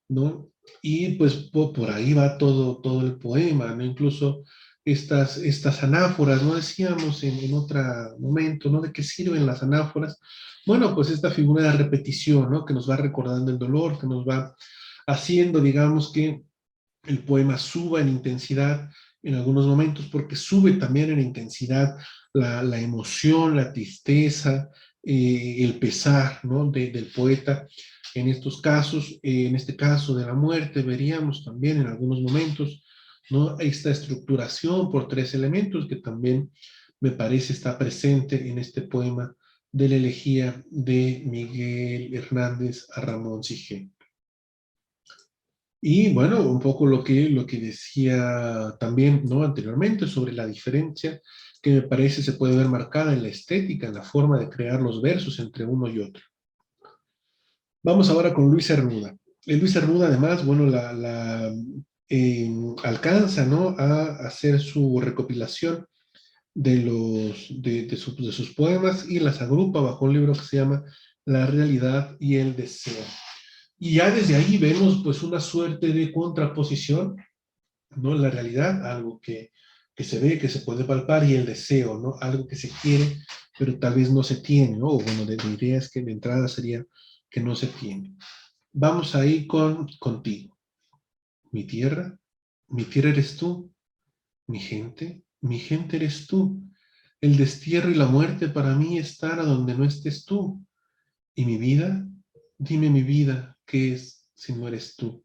¿no? Y pues por ahí va todo el poema, ¿no? Incluso estas anáforas, ¿no? Decíamos en otro momento, ¿no? ¿De qué sirven las anáforas? Bueno, pues esta figura de repetición, ¿no? Que nos va recordando el dolor, que nos va haciendo, digamos, que el poema suba en intensidad en algunos momentos, porque sube también en intensidad la emoción, la tristeza, el pesar, ¿no? Del poeta. En estos casos, en este caso de la muerte, veríamos también en algunos momentos, ¿no? Esta estructuración por tres elementos que también me parece está presente en este poema de la elegía de Miguel Hernández a Ramón Sige. Y bueno, un poco lo que decía también, ¿no? Anteriormente sobre la diferencia que me parece se puede ver marcada en la estética, en la forma de crear los versos entre uno y otro. Vamos ahora con Luis Cernuda. Luis Cernuda, además, bueno, alcanza, ¿no? A hacer su recopilación de sus poemas y las agrupa bajo un libro que se llama La realidad y el deseo. Y ya desde ahí vemos pues una suerte de contraposición, ¿no? La realidad, algo que se ve, que se puede palpar, y el deseo, ¿no? Algo que se quiere, pero tal vez no se tiene, ¿no? O bueno, de ideas que de entrada sería que no se tiene. Vamos ahí contigo. Mi tierra eres tú, mi gente eres tú. El destierro y la muerte para mí están a donde no estés tú. Y mi vida, dime mi vida, ¿qué es si no eres tú?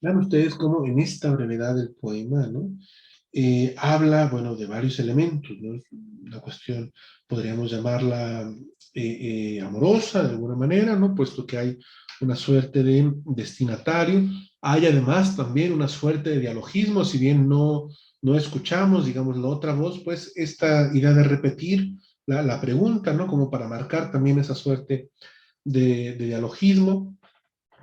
Vean ustedes cómo en esta brevedad del poema, ¿no? Habla, bueno, de varios elementos, ¿no? Una cuestión, podríamos llamarla amorosa de alguna manera, ¿no? Puesto que hay una suerte de destinatario. Hay además también una suerte de dialogismo, si bien no escuchamos, digamos, la otra voz, pues esta idea de repetir la pregunta, ¿no? Como para marcar también esa suerte de dialogismo.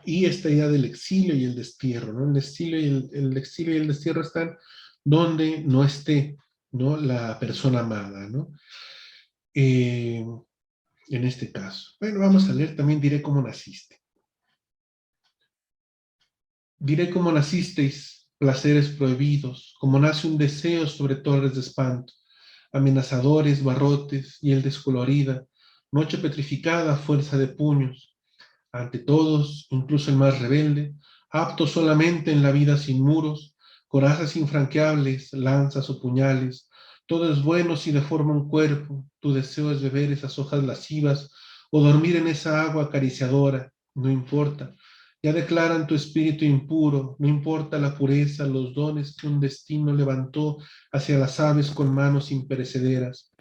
Y esta idea del exilio y el destierro, ¿no? El exilio y el exilio y el destierro están donde no esté, ¿no? La persona amada, ¿no? Eh, en este caso. Bueno, vamos a leer también Diré cómo naciste. Diré cómo nacisteis, placeres prohibidos, como nace un deseo sobre torres de espanto, amenazadores, barrotes, y el descolorida, noche petrificada, fuerza de puños, ante todos, incluso el más rebelde, apto solamente en la vida sin muros, corazas infranqueables, lanzas o puñales, todo es bueno si deforma un cuerpo, tu deseo es beber esas hojas lascivas o dormir en esa agua acariciadora, no importa, ya declaran tu espíritu impuro, no importa la pureza, los dones que un destino levantó hacia las aves con manos imperecederas,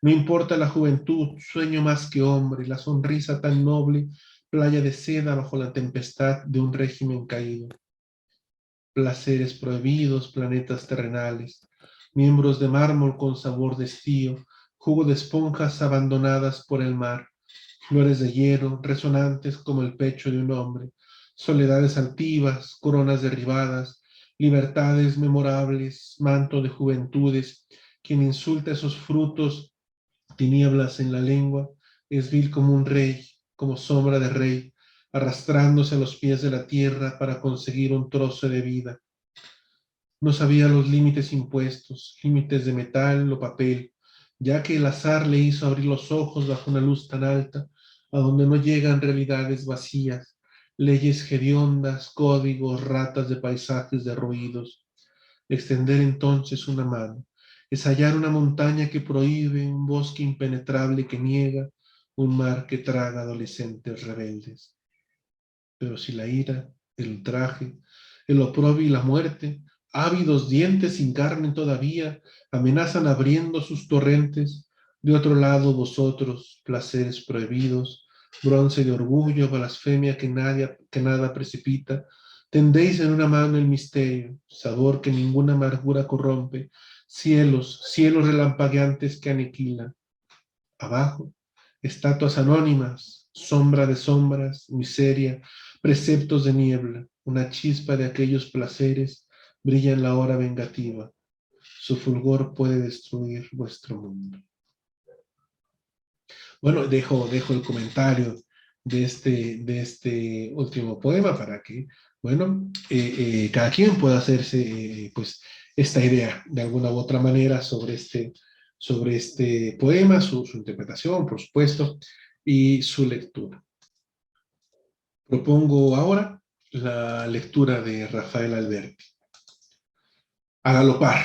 no importa la juventud, sueño más que hombre, la sonrisa tan noble, playa de seda bajo la tempestad de un régimen caído. Placeres prohibidos, planetas terrenales, miembros de mármol con sabor de estío, jugo de esponjas abandonadas por el mar, flores de hierro resonantes como el pecho de un hombre, soledades altivas, coronas derribadas, libertades memorables, manto de juventudes, quien insulta esos frutos, tinieblas en la lengua, es vil como un rey, como sombra de rey, arrastrándose a los pies de la tierra para conseguir un trozo de vida. No sabía los límites impuestos, límites de metal o papel, ya que el azar le hizo abrir los ojos bajo una luz tan alta, a donde no llegan realidades vacías, leyes hediondas, códigos, ratas de paisajes derruidos. Extender entonces una mano, es hallar una montaña que prohíbe, un bosque impenetrable que niega, un mar que traga adolescentes rebeldes. Pero si la ira, el ultraje, el oprobio y la muerte, ávidos dientes sin carne todavía, amenazan abriendo sus torrentes, de otro lado vosotros, placeres prohibidos, bronce de orgullo, blasfemia que nada precipita, tendéis en una mano el misterio, sabor que ninguna amargura corrompe, cielos, cielos relampagueantes que aniquilan. Abajo, estatuas anónimas, sombra de sombras, miseria, preceptos de niebla, una chispa de aquellos placeres brilla en la hora vengativa. Su fulgor puede destruir vuestro mundo. Bueno, dejo el comentario de este último poema para que, bueno, cada quien pueda hacerse, pues, esta idea, de alguna u otra manera, sobre este poema, su interpretación, por supuesto, y su lectura. Propongo ahora la lectura de Rafael Alberti. A galopar.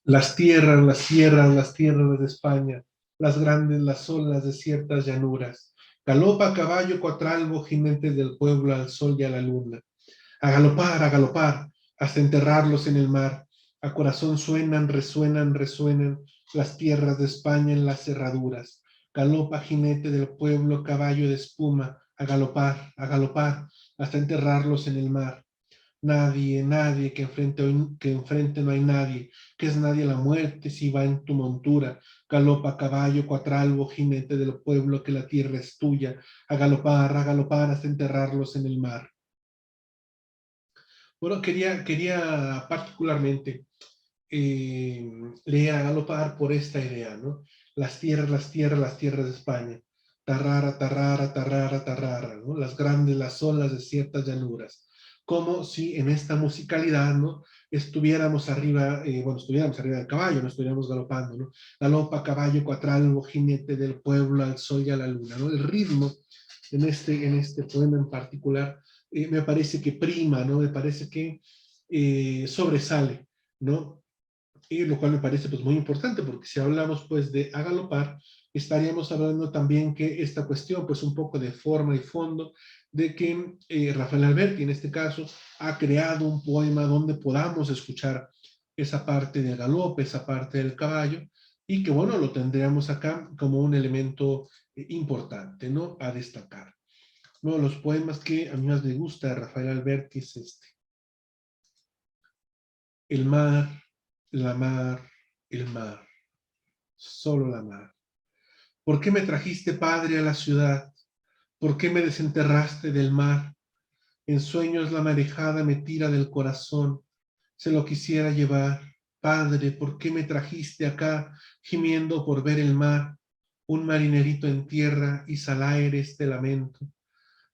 Las tierras, las tierras, las tierras de España, las grandes, las solas, desiertas llanuras. Galopa caballo cuatralbo, jinete del pueblo al sol y a la luna. A galopar, hasta enterrarlos en el mar. A corazón suenan, resuenan, resuenan las tierras de España en las cerraduras. Galopa jinete del pueblo, caballo de espuma, a galopar, hasta enterrarlos en el mar. Nadie, nadie, que enfrente no hay nadie, que es nadie la muerte si va en tu montura. Galopa caballo, cuatralbo, jinete del pueblo, que la tierra es tuya. A galopar hasta enterrarlos en el mar. Bueno, quería particularmente leer a galopar por esta idea, ¿no? Las tierras, las tierras, las tierras de España. Tarrara, tarrara, tarrara, tarrara, ¿no? Las grandes, las olas de ciertas llanuras. Como si en esta musicalidad, ¿no? Estuviéramos arriba, estuviéramos arriba del caballo, no estuviéramos galopando, ¿no? Galopa, caballo, cuatralbo, jinete del pueblo, al sol y a la luna, ¿no? El ritmo en este poema en particular me parece que prima, ¿no? Me parece que sobresale, ¿no? Y lo cual me parece pues muy importante, porque si hablamos pues de a galopar, estaríamos hablando también que esta cuestión pues un poco de forma y fondo, de que Rafael Alberti en este caso ha creado un poema donde podamos escuchar esa parte del galope, esa parte del caballo, y que bueno, lo tendríamos acá como un elemento importante, ¿no? A destacar. Uno de los poemas que a mí más me gusta de Rafael Alberti es este. El mar, la mar, el mar, solo la mar. ¿Por qué me trajiste, Padre, a la ciudad? ¿Por qué me desenterraste del mar? En sueños la marejada me tira del corazón. Se lo quisiera llevar. Padre, ¿por qué me trajiste acá, gimiendo por ver el mar? Un marinerito en tierra y salaire este lamento.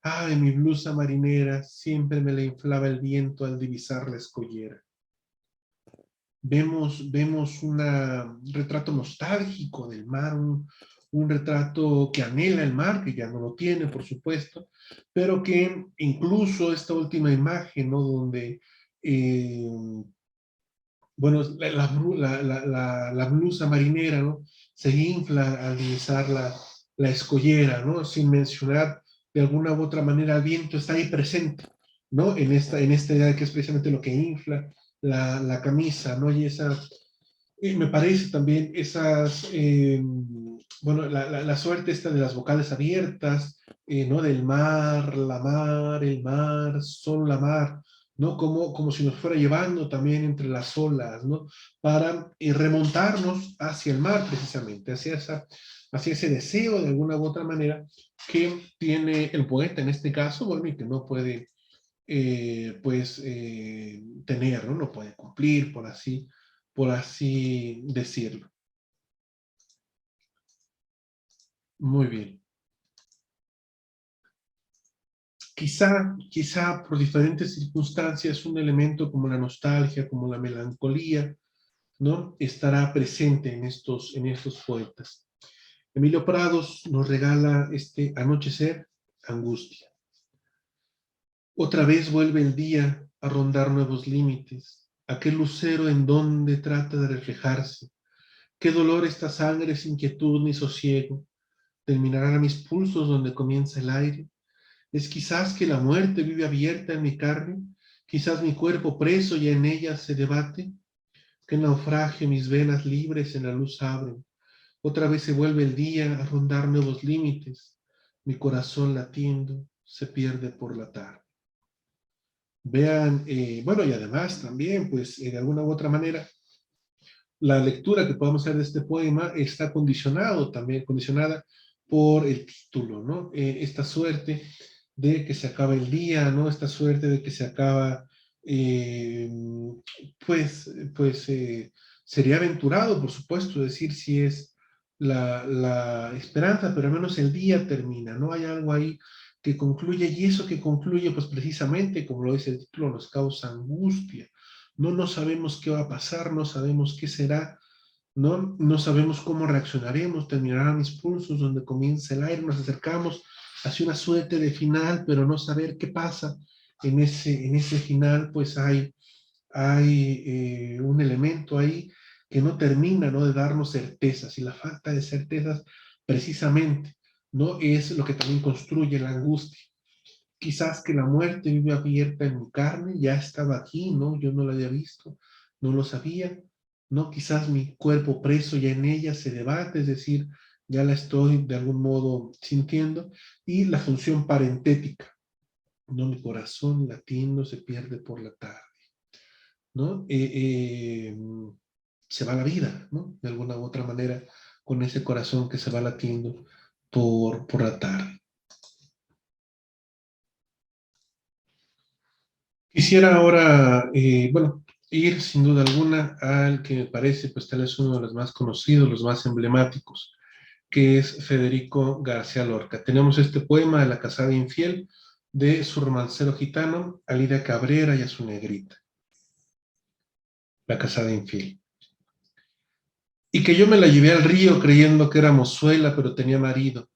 Ay, mi blusa marinera, siempre me la inflaba el viento al divisar la escollera. Vemos un retrato nostálgico del mar, un retrato que anhela el mar, que ya no lo tiene, por supuesto, pero que incluso esta última imagen, ¿no? Donde, bueno, la blusa marinera, ¿no? Se infla al divisar la escollera, ¿no? Sin mencionar de alguna u otra manera el viento está ahí presente, ¿no? En esta idea que es precisamente lo que infla la camisa, ¿no? Y me parece también bueno, la suerte esta de las vocales abiertas, ¿no? Del mar, el mar, solo la mar, ¿no? Como si nos fuera llevando también entre las olas, ¿no? Para remontarnos hacia el mar, precisamente, hacia ese deseo de alguna u otra manera que tiene el poeta en este caso, bueno, y que no puede, tener, ¿no? No puede cumplir, por así decirlo. Muy bien. Quizá por diferentes circunstancias, un elemento como la nostalgia, como la melancolía, ¿no? Estará presente en estos poetas. Emilio Prados nos regala este Anochecer, Angustia. Otra vez vuelve el día a rondar nuevos límites, aquel lucero en donde trata de reflejarse. Qué dolor esta sangre sin quietud ni sosiego. Terminarán a mis pulsos donde comienza el aire. Es quizás que la muerte vive abierta en mi carne, quizás mi cuerpo preso y en ella se debate. Qué naufragio mis venas libres en la luz abren. Otra vez se vuelve el día a rondar nuevos límites. Mi corazón latiendo se pierde por la tarde. Vean, bueno, y además también, pues, de alguna u otra manera, la lectura que podamos hacer de este poema está condicionada por el título, ¿no? Esta suerte de que se acaba el día, ¿no? Esta suerte de que se acaba, eh, pues, sería aventurado, por supuesto, decir si es la esperanza, pero al menos el día termina, ¿no? Hay algo ahí que concluye, y eso que concluye, pues precisamente, como lo dice el título, nos causa angustia, No sabemos qué va a pasar, no sabemos qué será, no sabemos cómo reaccionaremos, terminarán mis pulsos, donde comienza el aire, nos acercamos hacia una suerte de final, pero no saber qué pasa en ese final, pues hay un elemento ahí que no termina, ¿no?, de darnos certezas, y la falta de certezas precisamente, ¿no?, es lo que también construye la angustia. Quizás que la muerte vive abierta en mi carne, ya estaba aquí, ¿no? Yo no la había visto, no lo sabía, ¿no? Quizás mi cuerpo preso ya en ella se debate, es decir, ya la estoy de algún modo sintiendo, y la función parentética, ¿no? Mi corazón latiendo se pierde por la tarde, ¿no? Se va la vida, ¿no? De alguna u otra manera, con ese corazón que se va latiendo por la tarde. Quisiera ahora, bueno, ir sin duda alguna al que me parece, pues tal vez uno de los más conocidos, los más emblemáticos, que es Federico García Lorca. Tenemos este poema de La casada infiel de su romancero gitano, Alida Cabrera y a su negrita. La casada infiel. Y que yo me la llevé al río creyendo que era mozuela, pero tenía marido.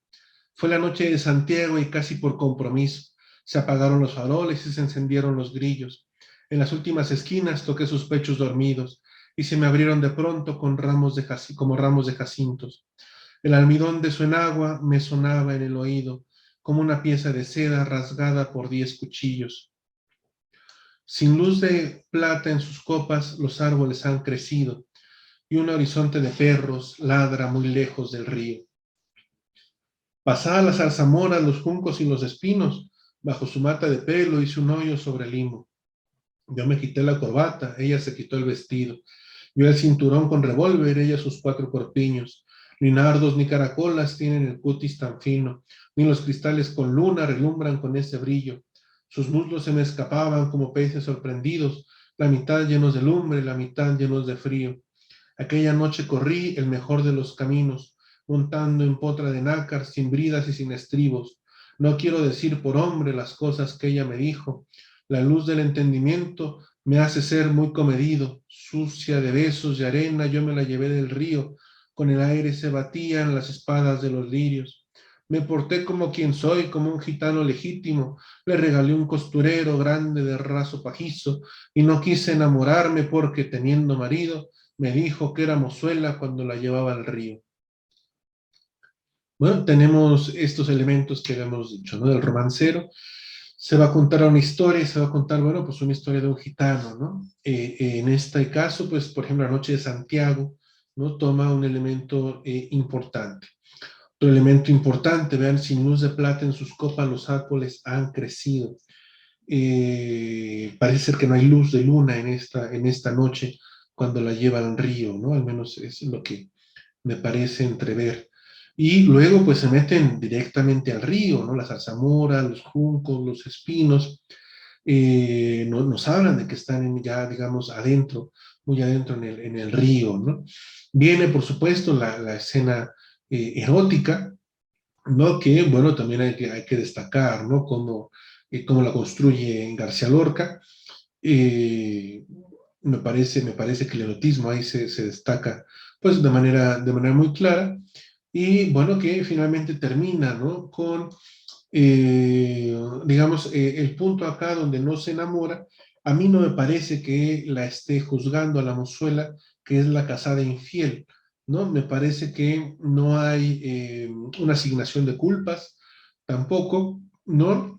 Fue la noche de Santiago y casi por compromiso. Se apagaron los faroles y se encendieron los grillos. En las últimas esquinas toqué sus pechos dormidos y se me abrieron de pronto con como ramos de jacintos. El almidón de su enagua me sonaba en el oído como una pieza de seda rasgada por 10 cuchillos. Sin luz de plata en sus copas, los árboles han crecido y un horizonte de perros ladra muy lejos del río. Pasaba las zarzamoras, los juncos y los espinos. Bajo su mata de pelo hice un hoyo sobre el limo. Yo me quité la corbata, ella se quitó el vestido. Yo el cinturón con revólver, ella sus 4 corpiños. Ni nardos ni caracolas tienen el cutis tan fino, ni los cristales con luna relumbran con ese brillo. Sus muslos se me escapaban como peces sorprendidos, la mitad llenos de lumbre, la mitad llenos de frío. Aquella noche corrí el mejor de los caminos, montando en potra de nácar, sin bridas y sin estribos. No quiero decir por hombre las cosas que ella me dijo. La luz del entendimiento me hace ser muy comedido. Sucia de besos y arena, yo me la llevé del río. Con el aire se batían las espadas de los lirios. Me porté como quien soy, como un gitano legítimo. Le regalé un costurero grande de raso pajizo y no quise enamorarme porque, teniendo marido, me dijo que era mozuela cuando la llevaba al río. Bueno, tenemos estos elementos que habíamos dicho, ¿no? Del romancero. Se va a contar una historia, se va a contar, bueno, pues una historia de un gitano, ¿no? En este caso, pues, por ejemplo, la noche de Santiago, ¿no? Toma un elemento importante. Otro elemento importante, vean, sin luz de plata en sus copas los árboles han crecido. Parece ser que no hay luz de luna en esta noche cuando la lleva al río, ¿no? Al menos es lo que me parece entrever. Y luego pues se meten directamente al río, ¿no? Las zarzamoras, los juncos, los espinos, nos hablan de que están ya, digamos, adentro, muy adentro en el río, ¿no? Viene, por supuesto, la escena erótica, ¿no? Que, bueno, también hay que destacar, ¿no? Cómo la construye García Lorca. Eh, me parece que el erotismo ahí se destaca, pues, de manera muy clara. Y, bueno, que finalmente termina, ¿no? Con, digamos, el punto acá donde no se enamora. A mí no me parece que la esté juzgando a la mozuela, que es la casada infiel, ¿no? Me parece que no hay una asignación de culpas, tampoco, ¿no?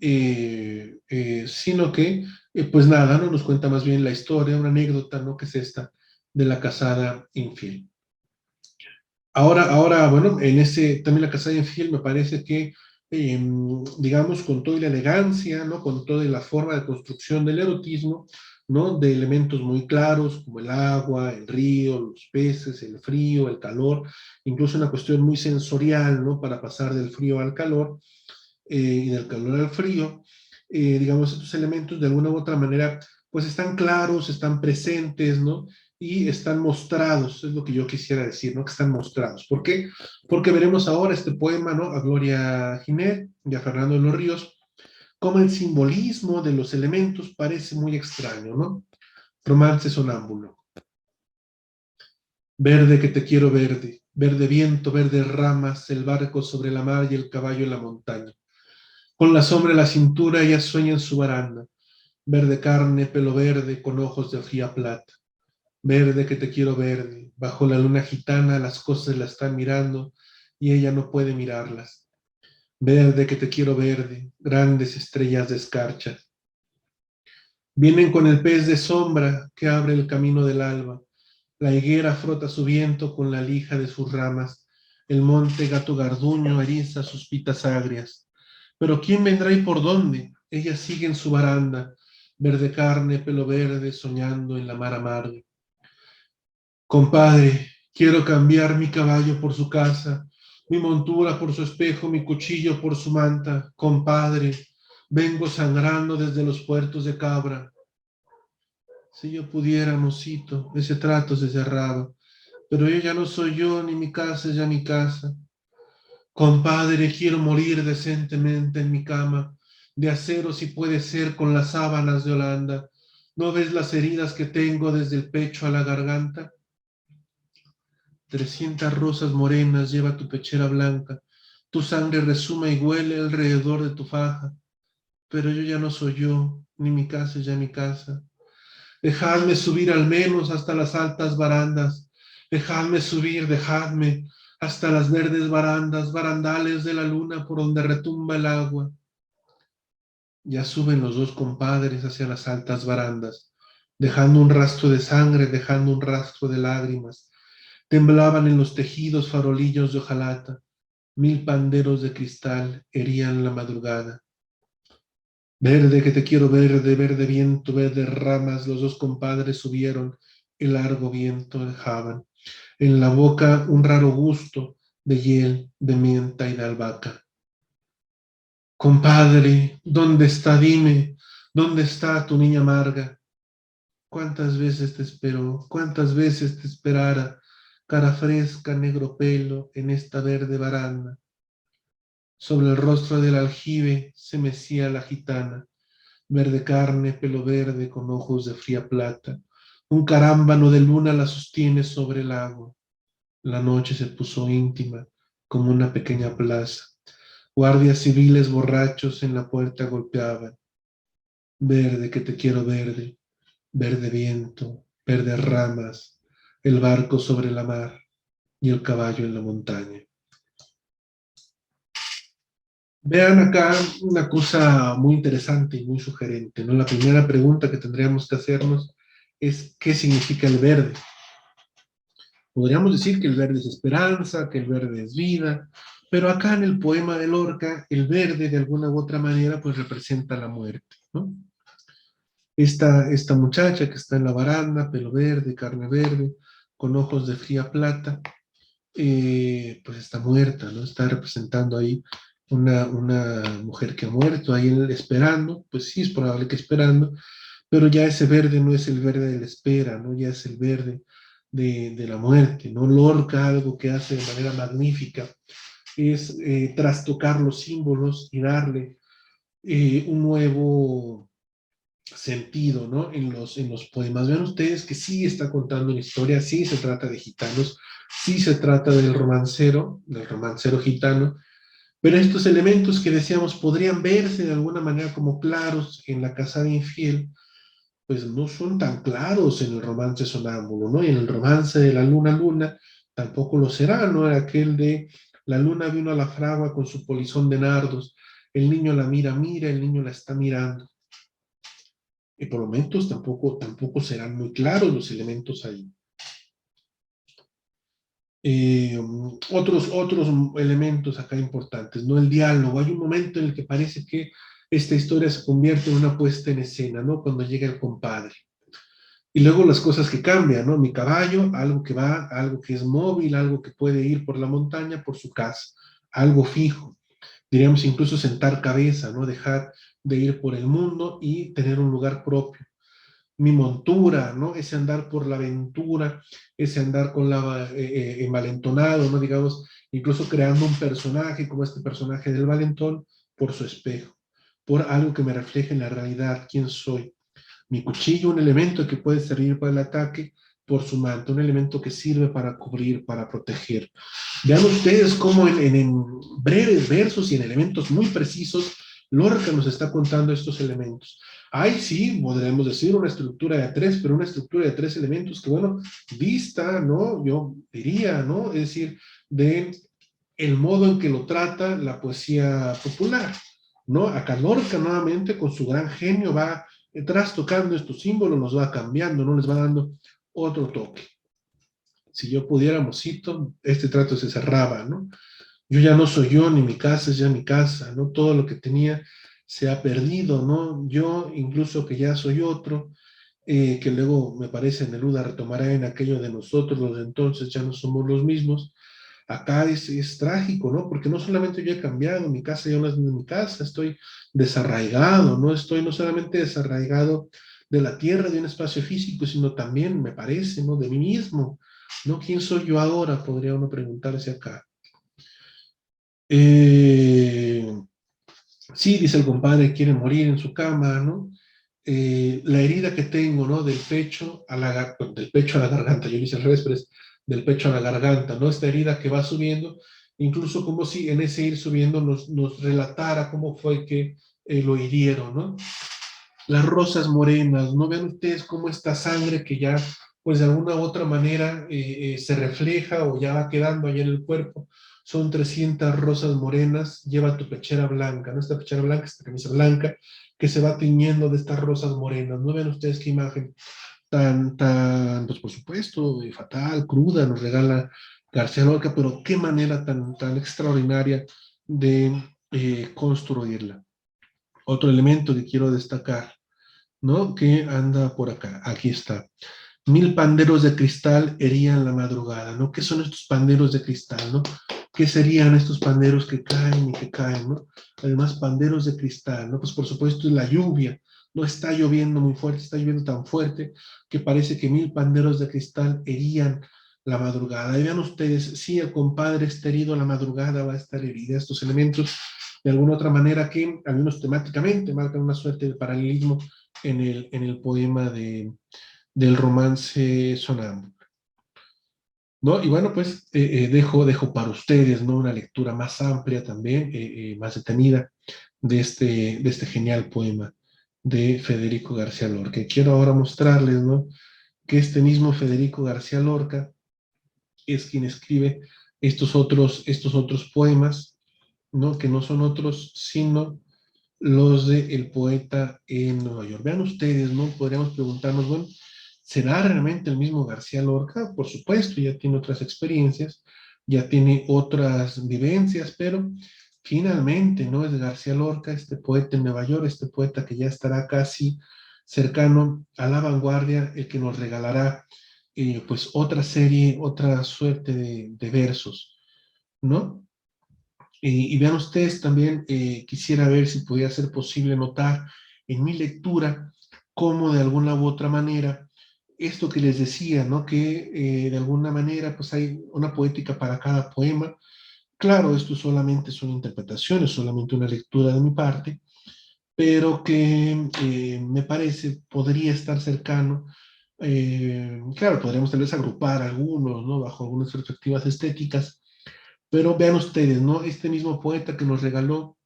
Sino que, pues nada, ¿no? Nos cuenta más bien la historia, una anécdota, ¿no? Que es esta de la casada infiel. Ahora, bueno, en ese, también la casada infiel me parece que, digamos, con toda la elegancia, ¿no? Con toda la forma de construcción del erotismo, ¿no? De elementos muy claros como el agua, el río, los peces, el frío, el calor, incluso una cuestión muy sensorial, ¿no? Para pasar del frío al calor y del calor al frío. Digamos, estos elementos de alguna u otra manera, pues están claros, están presentes, ¿no? Y están mostrados, es lo que yo quisiera decir, ¿no? Que están mostrados. ¿Por qué? Porque veremos ahora este poema, ¿no? A Gloria Ginés y a Fernando de los Ríos, cómo el simbolismo de los elementos parece muy extraño, ¿no? Romance sonámbulo. Verde que te quiero verde, verde viento, verde ramas, el barco sobre la mar y el caballo en la montaña. Con la sombra en la cintura ella sueña en su baranda, verde carne, pelo verde, con ojos de fría plata. Verde que te quiero verde, bajo la luna gitana las cosas la están mirando y ella no puede mirarlas. Verde que te quiero verde, grandes estrellas de escarcha. Vienen con el pez de sombra que abre el camino del alba. La higuera frota su viento con la lija de sus ramas. El monte gato garduño eriza sus pitas agrias. Pero ¿quién vendrá y por dónde? Ella sigue en su baranda, verde carne, pelo verde, soñando en la mar amarga. Compadre, quiero cambiar mi caballo por su casa, mi montura por su espejo, mi cuchillo por su manta. Compadre, vengo sangrando desde los puertos de Cabra. Si yo pudiera, mocito, ese trato se cerraba, pero yo ya no soy yo, ni mi casa es ya mi casa. Compadre, quiero morir decentemente en mi cama, de acero si puede ser con las sábanas de Holanda. ¿No ves las heridas que tengo desde el pecho a la garganta? 300 rosas morenas lleva tu pechera blanca, tu sangre resuma y huele alrededor de tu faja, pero yo ya no soy yo, ni mi casa es ya mi casa. Dejadme subir al menos hasta las altas barandas, dejadme subir, dejadme hasta las verdes barandas, barandales de la luna por donde retumba el agua. Ya suben los dos compadres hacia las altas barandas, dejando un rastro de sangre, dejando un rastro de lágrimas. Temblaban en los tejidos farolillos de hojalata, 1000 panderos de cristal herían la madrugada. Verde que te quiero verde, verde viento, verde ramas, los dos compadres subieron, el largo viento dejaban. En la boca un raro gusto de hiel, de menta y de albahaca. Compadre, ¿dónde está? Dime, ¿dónde está tu niña amarga? ¿Cuántas veces te esperó? ¿Cuántas veces te esperara? Cara fresca, negro pelo, en esta verde baranda. Sobre el rostro del aljibe se mecía la gitana, verde carne, pelo verde, con ojos de fría plata. Un carámbano de luna la sostiene sobre el agua. La noche se puso íntima, como una pequeña plaza. Guardias civiles borrachos en la puerta golpeaban. Verde que te quiero verde, verde viento, verde ramas, el barco sobre la mar y el caballo en la montaña. Vean acá una cosa muy interesante y muy sugerente, ¿no? La primera pregunta que tendríamos que hacernos es ¿qué significa el verde? Podríamos decir que el verde es esperanza, que el verde es vida, pero acá en el poema de Lorca, el verde de alguna u otra manera pues representa la muerte, ¿no? Esta muchacha que está en la baranda, pelo verde, carne verde, con ojos de fría plata, pues está muerta, ¿no? Está representando ahí una mujer que ha muerto, ahí esperando, pues sí, es probable que esperando, pero ya ese verde no es el verde de la espera, ¿no? Ya es el verde de la muerte, ¿no? Lorca, algo que hace de manera magnífica, es trastocar los símbolos y darle un nuevo sentido, ¿no? En los poemas. Vean ustedes que sí está contando una historia, sí se trata de gitanos, sí se trata del romancero gitano, pero estos elementos que decíamos podrían verse de alguna manera como claros en la casada infiel, pues no son tan claros en el romance sonámbulo, ¿no? Y en el romance de la luna luna tampoco lo será, ¿no? Era aquel de la luna vino a la fragua con su polizón de nardos, el niño la mira, mira, el niño la está mirando. Y por momentos tampoco serán muy claros los elementos ahí. Otros elementos acá importantes, ¿no? El diálogo. Hay un momento en el que parece que esta historia se convierte en una puesta en escena, ¿no? Cuando llega el compadre. Y luego las cosas que cambian, ¿no? Mi caballo, algo que va, algo que es móvil, algo que puede ir por la montaña, por su casa, algo fijo. Diríamos incluso sentar cabeza, ¿no? Dejar de ir por el mundo y tener un lugar propio. Mi montura, ¿no? Ese andar por la aventura, ese andar con envalentonado, ¿no? Digamos, incluso creando un personaje como este personaje del valentón por su espejo, por algo que me refleje en la realidad, quién soy. Mi cuchillo, un elemento que puede servir para el ataque, por su manto, un elemento que sirve para cubrir, para proteger. Vean ustedes cómo en breves versos y en elementos muy precisos, Lorca nos está contando estos elementos. Hay, sí, podríamos decir una estructura de tres, pero una estructura de tres elementos que, bueno, dista, ¿no? Yo diría, ¿no? Es decir, de el modo en que lo trata la poesía popular, ¿no? Acá Lorca nuevamente con su gran genio va trastocando estos símbolos, los va cambiando, ¿no? Les va dando otro toque. Si yo pudiera, mocito, este trato se cerraba, ¿no? Yo ya no soy yo, ni mi casa es ya mi casa, ¿no? Todo lo que tenía se ha perdido, ¿no? Yo, incluso que ya soy otro, que luego me parece Neruda retomará en aquello de nosotros, los de entonces ya no somos los mismos. Acá es trágico, ¿no? Porque no solamente yo he cambiado, mi casa ya no es mi casa, estoy desarraigado, ¿no? Estoy no solamente desarraigado de la tierra, de un espacio físico, sino también, me parece, ¿no? De mí mismo, ¿no? ¿Quién soy yo ahora? Podría uno preguntarse acá. Eh, sí, dice el compadre, quiere morir en su cama, ¿no? La herida que tengo, ¿no? Del pecho a la garganta, yo hice al revés, pero es del pecho a la garganta, ¿no? Esta herida que va subiendo, incluso como si en ese ir subiendo nos relatara cómo fue que lo hirieron, ¿no? Las rosas morenas, ¿no? Vean ustedes cómo esta sangre que ya, pues de alguna u otra manera se refleja o ya va quedando ahí en el cuerpo, son 300 rosas morenas, lleva tu pechera blanca, ¿no? Esta pechera blanca, esta camisa blanca, que se va tiñendo de estas rosas morenas, ¿no? Vean ustedes qué imagen pues por supuesto, fatal, cruda, nos regala García Lorca, pero qué manera tan extraordinaria de construirla. Otro elemento que quiero destacar, ¿no? Que anda por acá. Aquí está. 1000 panderos de cristal herían la madrugada, ¿no? ¿Qué son estos panderos de cristal, no? ¿Qué serían estos panderos que caen y que caen, no? Además, panderos de cristal, ¿no? Pues por supuesto la lluvia, no está lloviendo muy fuerte, está lloviendo tan fuerte que parece que 1000 panderos de cristal herían la madrugada. Y vean ustedes, si el compadre está herido, la madrugada va a estar herida. Estos elementos, de alguna otra manera, que al menos temáticamente marcan una suerte de paralelismo en el poema del romance sonámbulo, ¿no? Y bueno, pues dejo para ustedes, ¿no? Una lectura más amplia también, más detenida de este genial poema de Federico García Lorca. Y quiero ahora mostrarles, ¿no? Que este mismo Federico García Lorca es quien escribe estos otros poemas, ¿no? Que no son otros, sino los de El poeta en Nueva York. Vean ustedes, ¿no? Podríamos preguntarnos, bueno, ¿será realmente el mismo García Lorca? Por supuesto, ya tiene otras experiencias, ya tiene otras vivencias, pero finalmente, ¿no? Es García Lorca, este poeta en Nueva York, este poeta que ya estará casi cercano a la vanguardia, el que nos regalará pues otra serie, otra suerte de versos, ¿no? Y vean ustedes también, quisiera ver si podía ser posible notar en mi lectura cómo de alguna u otra manera, esto que les decía, ¿no? Que de alguna manera pues hay una poética para cada poema. Claro, esto solamente son interpretaciones, solamente una lectura de mi parte, pero que me parece podría estar cercano. Claro, podríamos tal vez agrupar algunos, ¿no? Bajo algunas perspectivas estéticas, pero vean ustedes, ¿no? Este mismo poeta que nos regaló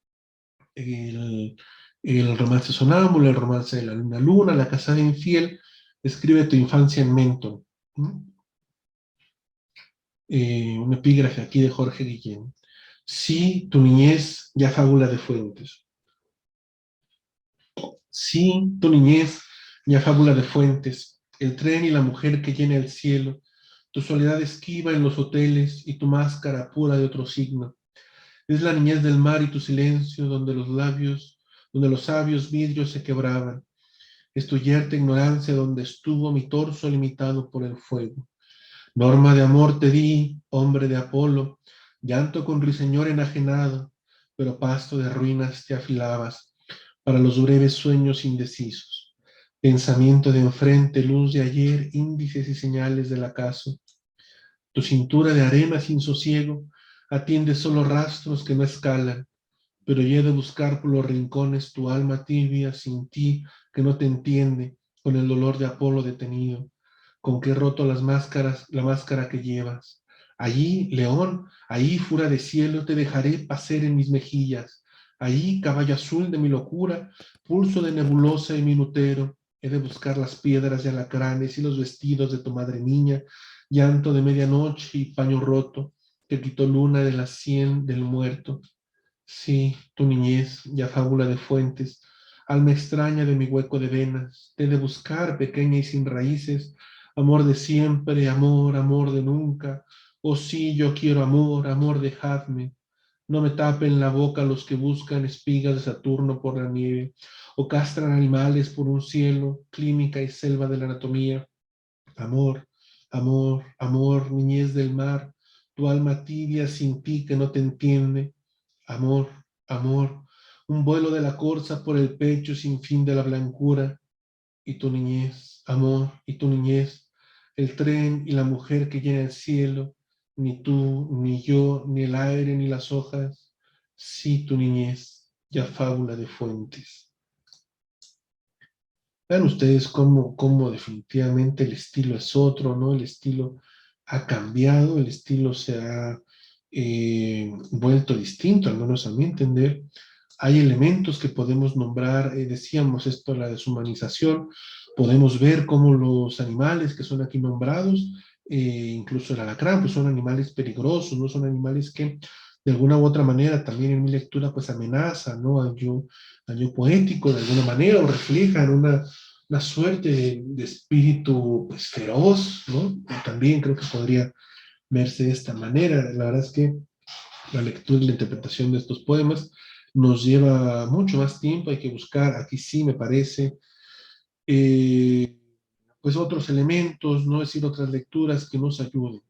el, el romance sonámbulo, el romance de la luna luna, la casada infiel, escribe tu infancia en Menton, ¿no? Un epígrafe aquí de Jorge Guillén. Sí, tu niñez ya fábula de fuentes. Sí, tu niñez ya fábula de fuentes. El tren y la mujer que llena el cielo. Tu soledad esquiva en los hoteles y tu máscara pura de otro signo. Es la niñez del mar y tu silencio donde los sabios vidrios se quebraban. Es tu yerta ignorancia donde estuvo mi torso limitado por el fuego. Norma de amor te di, hombre de Apolo, llanto con ruiseñor enajenado, pero pasto de ruinas te afilabas para los breves sueños indecisos. Pensamiento de enfrente, luz de ayer, índices y señales del acaso. Tu cintura de arena sin sosiego atiende solo rastros que no escalan, pero he de buscar por los rincones tu alma tibia sin ti que no te entiende, con el dolor de Apolo detenido, con que he roto las máscaras, la máscara que llevas. Allí, león, ahí, fura de cielo, te dejaré pacer en mis mejillas. Allí, caballo azul de mi locura, pulso de nebulosa y minutero, he de buscar las piedras de alacranes y los vestidos de tu madre niña, llanto de medianoche y paño roto, que quitó luna de la sien del muerto. Sí, tu niñez, ya fábula de fuentes, alma extraña de mi hueco de venas, te he de buscar, pequeña y sin raíces, amor de siempre, amor, amor de nunca. Oh sí, yo quiero amor, amor, dejadme. No me tapen la boca los que buscan espigas de Saturno por la nieve, o castran animales por un cielo, clínica y selva de la anatomía. Amor, amor, amor, niñez del mar, tu alma tibia sin ti que no te entiende. Amor, amor, un vuelo de la corza por el pecho sin fin de la blancura. Y tu niñez, amor, y tu niñez, el tren y la mujer que llena el cielo, ni tú, ni yo, ni el aire, ni las hojas. Sí, tu niñez, ya fábula de fuentes. Vean ustedes cómo definitivamente el estilo es otro, ¿no? El estilo ha cambiado, el estilo se ha vuelto distinto, al menos a mi entender. Hay elementos que podemos nombrar, decíamos esto, la deshumanización, podemos ver cómo los animales que son aquí nombrados, incluso el alacrán, pues son animales peligrosos, no son animales que de alguna u otra manera también en mi lectura pues amenazan, ¿no? Al yo poético de alguna manera o reflejan una suerte de espíritu pues feroz, ¿no? También creo que podría verse de esta manera. La verdad es que la lectura y la interpretación de estos poemas nos lleva mucho más tiempo, hay que buscar, aquí sí me parece, eh, pues otros elementos, no es decir, otras lecturas que nos ayuden.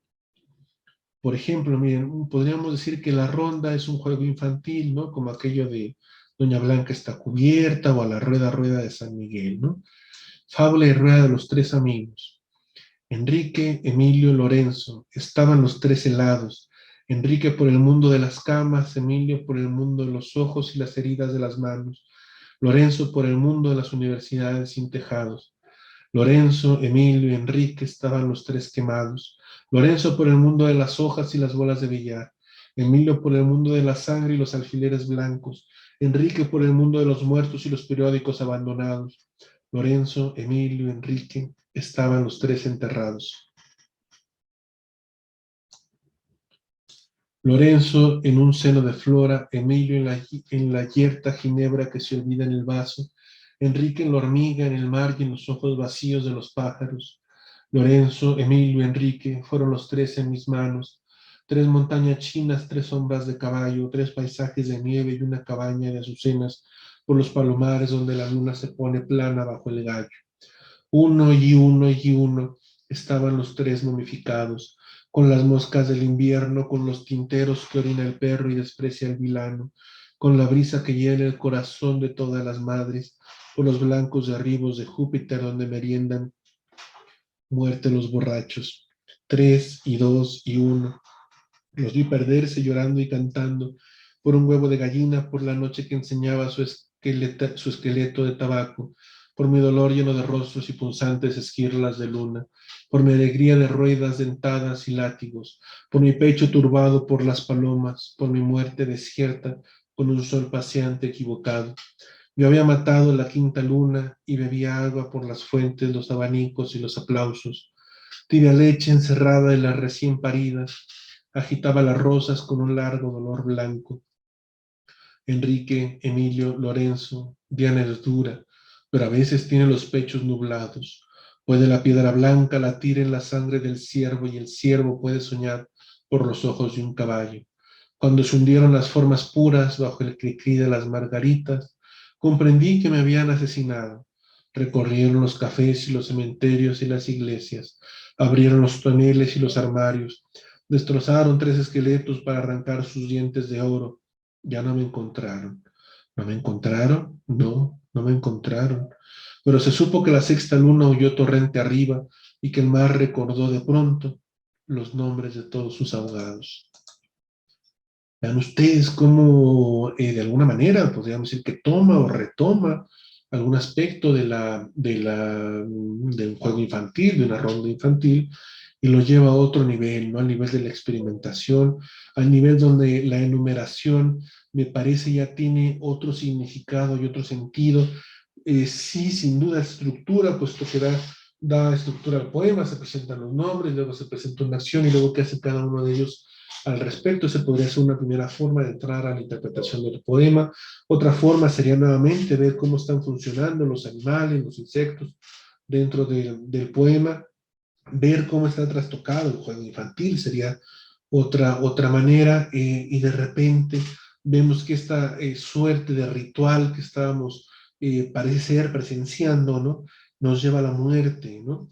Por ejemplo, miren, podríamos decir que la ronda es un juego infantil, ¿no? Como aquello de Doña Blanca está cubierta o a la rueda, rueda de San Miguel, ¿no? Fábula y rueda de los tres amigos. Enrique, Emilio, Lorenzo, estaban los tres helados. Enrique por el mundo de las camas, Emilio por el mundo de los ojos y las heridas de las manos, Lorenzo por el mundo de las universidades sin tejados. Lorenzo, Emilio y Enrique estaban los tres quemados. Lorenzo por el mundo de las hojas y las bolas de billar. Emilio por el mundo de la sangre y los alfileres blancos. Enrique por el mundo de los muertos y los periódicos abandonados. Lorenzo, Emilio, Enrique, estaban los tres enterrados. Lorenzo en un seno de flora, Emilio en la yerta ginebra que se olvida en el vaso, Enrique en la hormiga, en el mar y en los ojos vacíos de los pájaros. Lorenzo, Emilio, Enrique, fueron los tres en mis manos. Tres montañas chinas, tres sombras de caballo, tres paisajes de nieve y una cabaña de azucenas por los palomares donde la luna se pone plana bajo el gallo. Uno y uno estaban los tres momificados, con las moscas del invierno, con los tinteros que orina el perro y desprecia el vilano, con la brisa que llena el corazón de todas las madres, por los blancos derribos de Júpiter donde meriendan muerte los borrachos. Tres y dos y uno. Los vi perderse llorando y cantando por un huevo de gallina, por la noche que enseñaba su esqueleto de tabaco, por mi dolor lleno de rostros y punzantes esquirlas de luna, por mi alegría de ruedas dentadas y látigos, por mi pecho turbado por las palomas, por mi muerte desierta con un sol paseante equivocado. Yo había matado la quinta luna y bebía agua por las fuentes, los abanicos y los aplausos. Tibia leche encerrada en las recién paridas, agitaba las rosas con un largo dolor blanco. Enrique, Emilio, Lorenzo, Diana es dura, pero a veces tiene los pechos nublados. Puede la piedra blanca latir en la sangre del ciervo y el ciervo puede soñar por los ojos de un caballo. Cuando se hundieron las formas puras bajo el cri-cri de las margaritas, comprendí que me habían asesinado. Recorrieron los cafés y los cementerios y las iglesias, abrieron los toneles y los armarios, destrozaron tres esqueletos para arrancar sus dientes de oro. Ya no me encontraron. ¿No me encontraron? No, no me encontraron. Pero se supo que la sexta luna huyó torrente arriba y que el mar recordó de pronto los nombres de todos sus ahogados. Vean ustedes cómo, de alguna manera, podríamos decir que toma o retoma algún aspecto de un juego infantil, de una ronda infantil, y lo lleva a otro nivel, ¿no? Al nivel de la experimentación, al nivel donde la enumeración me parece ya tiene otro significado y otro sentido. Sí, sin duda, estructura, puesto que da estructura al poema, se presentan los nombres, luego se presenta una acción y luego qué hace cada uno de ellos al respecto. Esa podría ser una primera forma de entrar a la interpretación del poema. Otra forma sería nuevamente ver cómo están funcionando los animales, los insectos dentro del poema, ver cómo está trastocado el juego infantil, sería otra manera, y de repente vemos que esta suerte de ritual que estábamos, parece ser, presenciando, ¿no? Nos lleva a la muerte, ¿no?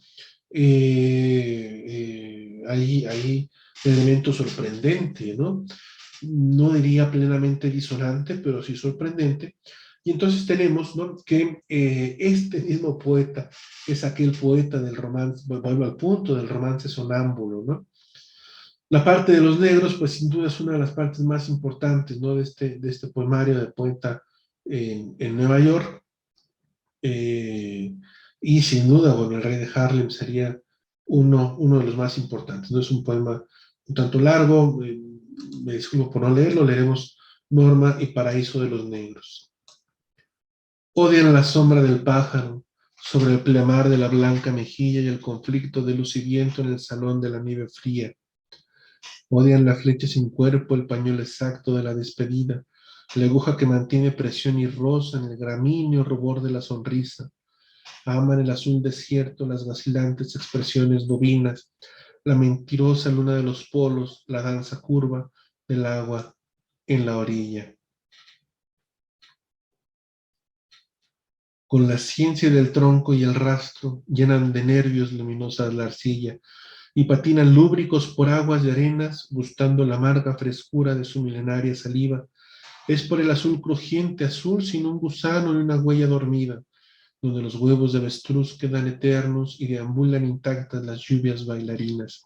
Hay un elemento sorprendente, ¿no? No diría plenamente disonante, pero sí sorprendente. Y entonces tenemos, ¿no?, que este mismo poeta es aquel poeta del romance, vuelvo al punto, del romance sonámbulo, ¿no? La parte de los negros, pues sin duda es una de las partes más importantes, ¿no?, de este poemario de poeta en Nueva York. Eh, y sin duda, bueno, el Rey de Harlem sería uno de los más importantes. No es un poema un tanto largo, me disculpo por no leerlo, leeremos Norma y Paraíso de los Negros. Odian la sombra del pájaro sobre el pleamar de la blanca mejilla y el conflicto de luz y viento en el salón de la nieve fría. Odian la flecha sin cuerpo, el pañuelo exacto de la despedida, la aguja que mantiene presión y rosa en el gramíneo rubor de la sonrisa. Aman el azul desierto, las vacilantes expresiones bovinas, la mentirosa luna de los polos, la danza curva del agua en la orilla. Con la ciencia del tronco y el rastro, llenan de nervios luminosas la arcilla y patinan lúbricos por aguas y arenas, gustando la amarga frescura de su milenaria saliva. Es por el azul crujiente, azul sin un gusano ni una huella dormida, donde los huevos de avestruz quedan eternos y deambulan intactas las lluvias bailarinas.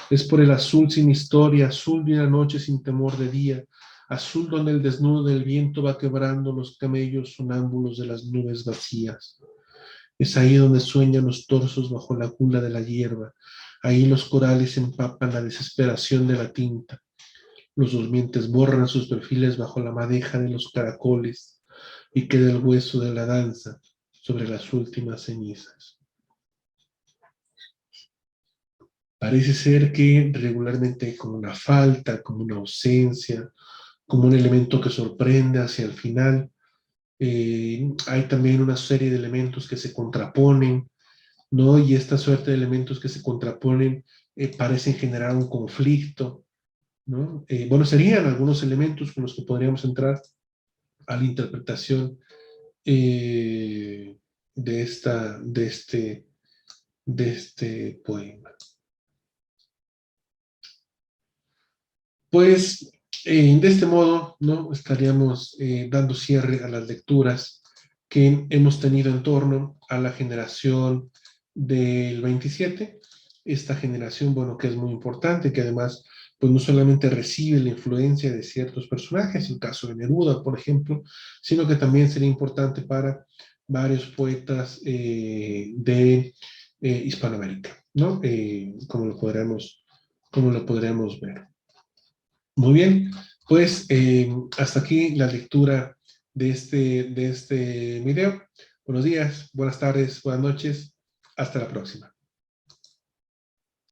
Es por el azul sin historia, azul de una noche sin temor de día, azul donde el desnudo del viento va quebrando los camellos sonámbulos de las nubes vacías. Es ahí donde sueñan los torsos bajo la cula de la hierba, ahí los corales empapan la desesperación de la tinta. Los durmientes borran sus perfiles bajo la madeja de los caracoles y queda el hueso de la danza sobre las últimas cenizas. Parece ser que regularmente hay como una falta, como una ausencia, como un elemento que sorprende hacia el final. Hay también una serie de elementos que se contraponen, ¿no? Y esta suerte de elementos que se contraponen parecen generar un conflicto, ¿no? Bueno, serían algunos elementos con los que podríamos entrar a la interpretación de este poema. Pues de este modo, ¿no?, estaríamos dando cierre a las lecturas que hemos tenido en torno a la generación del 27, esta generación, bueno, que es muy importante, que además, pues no solamente recibe la influencia de ciertos personajes, el caso de Neruda, por ejemplo, sino que también sería importante para varios poetas de Hispanoamérica, ¿no? Como lo podremos ver. Muy bien, pues hasta aquí la lectura de este video. Buenos días, buenas tardes, buenas noches. Hasta la próxima.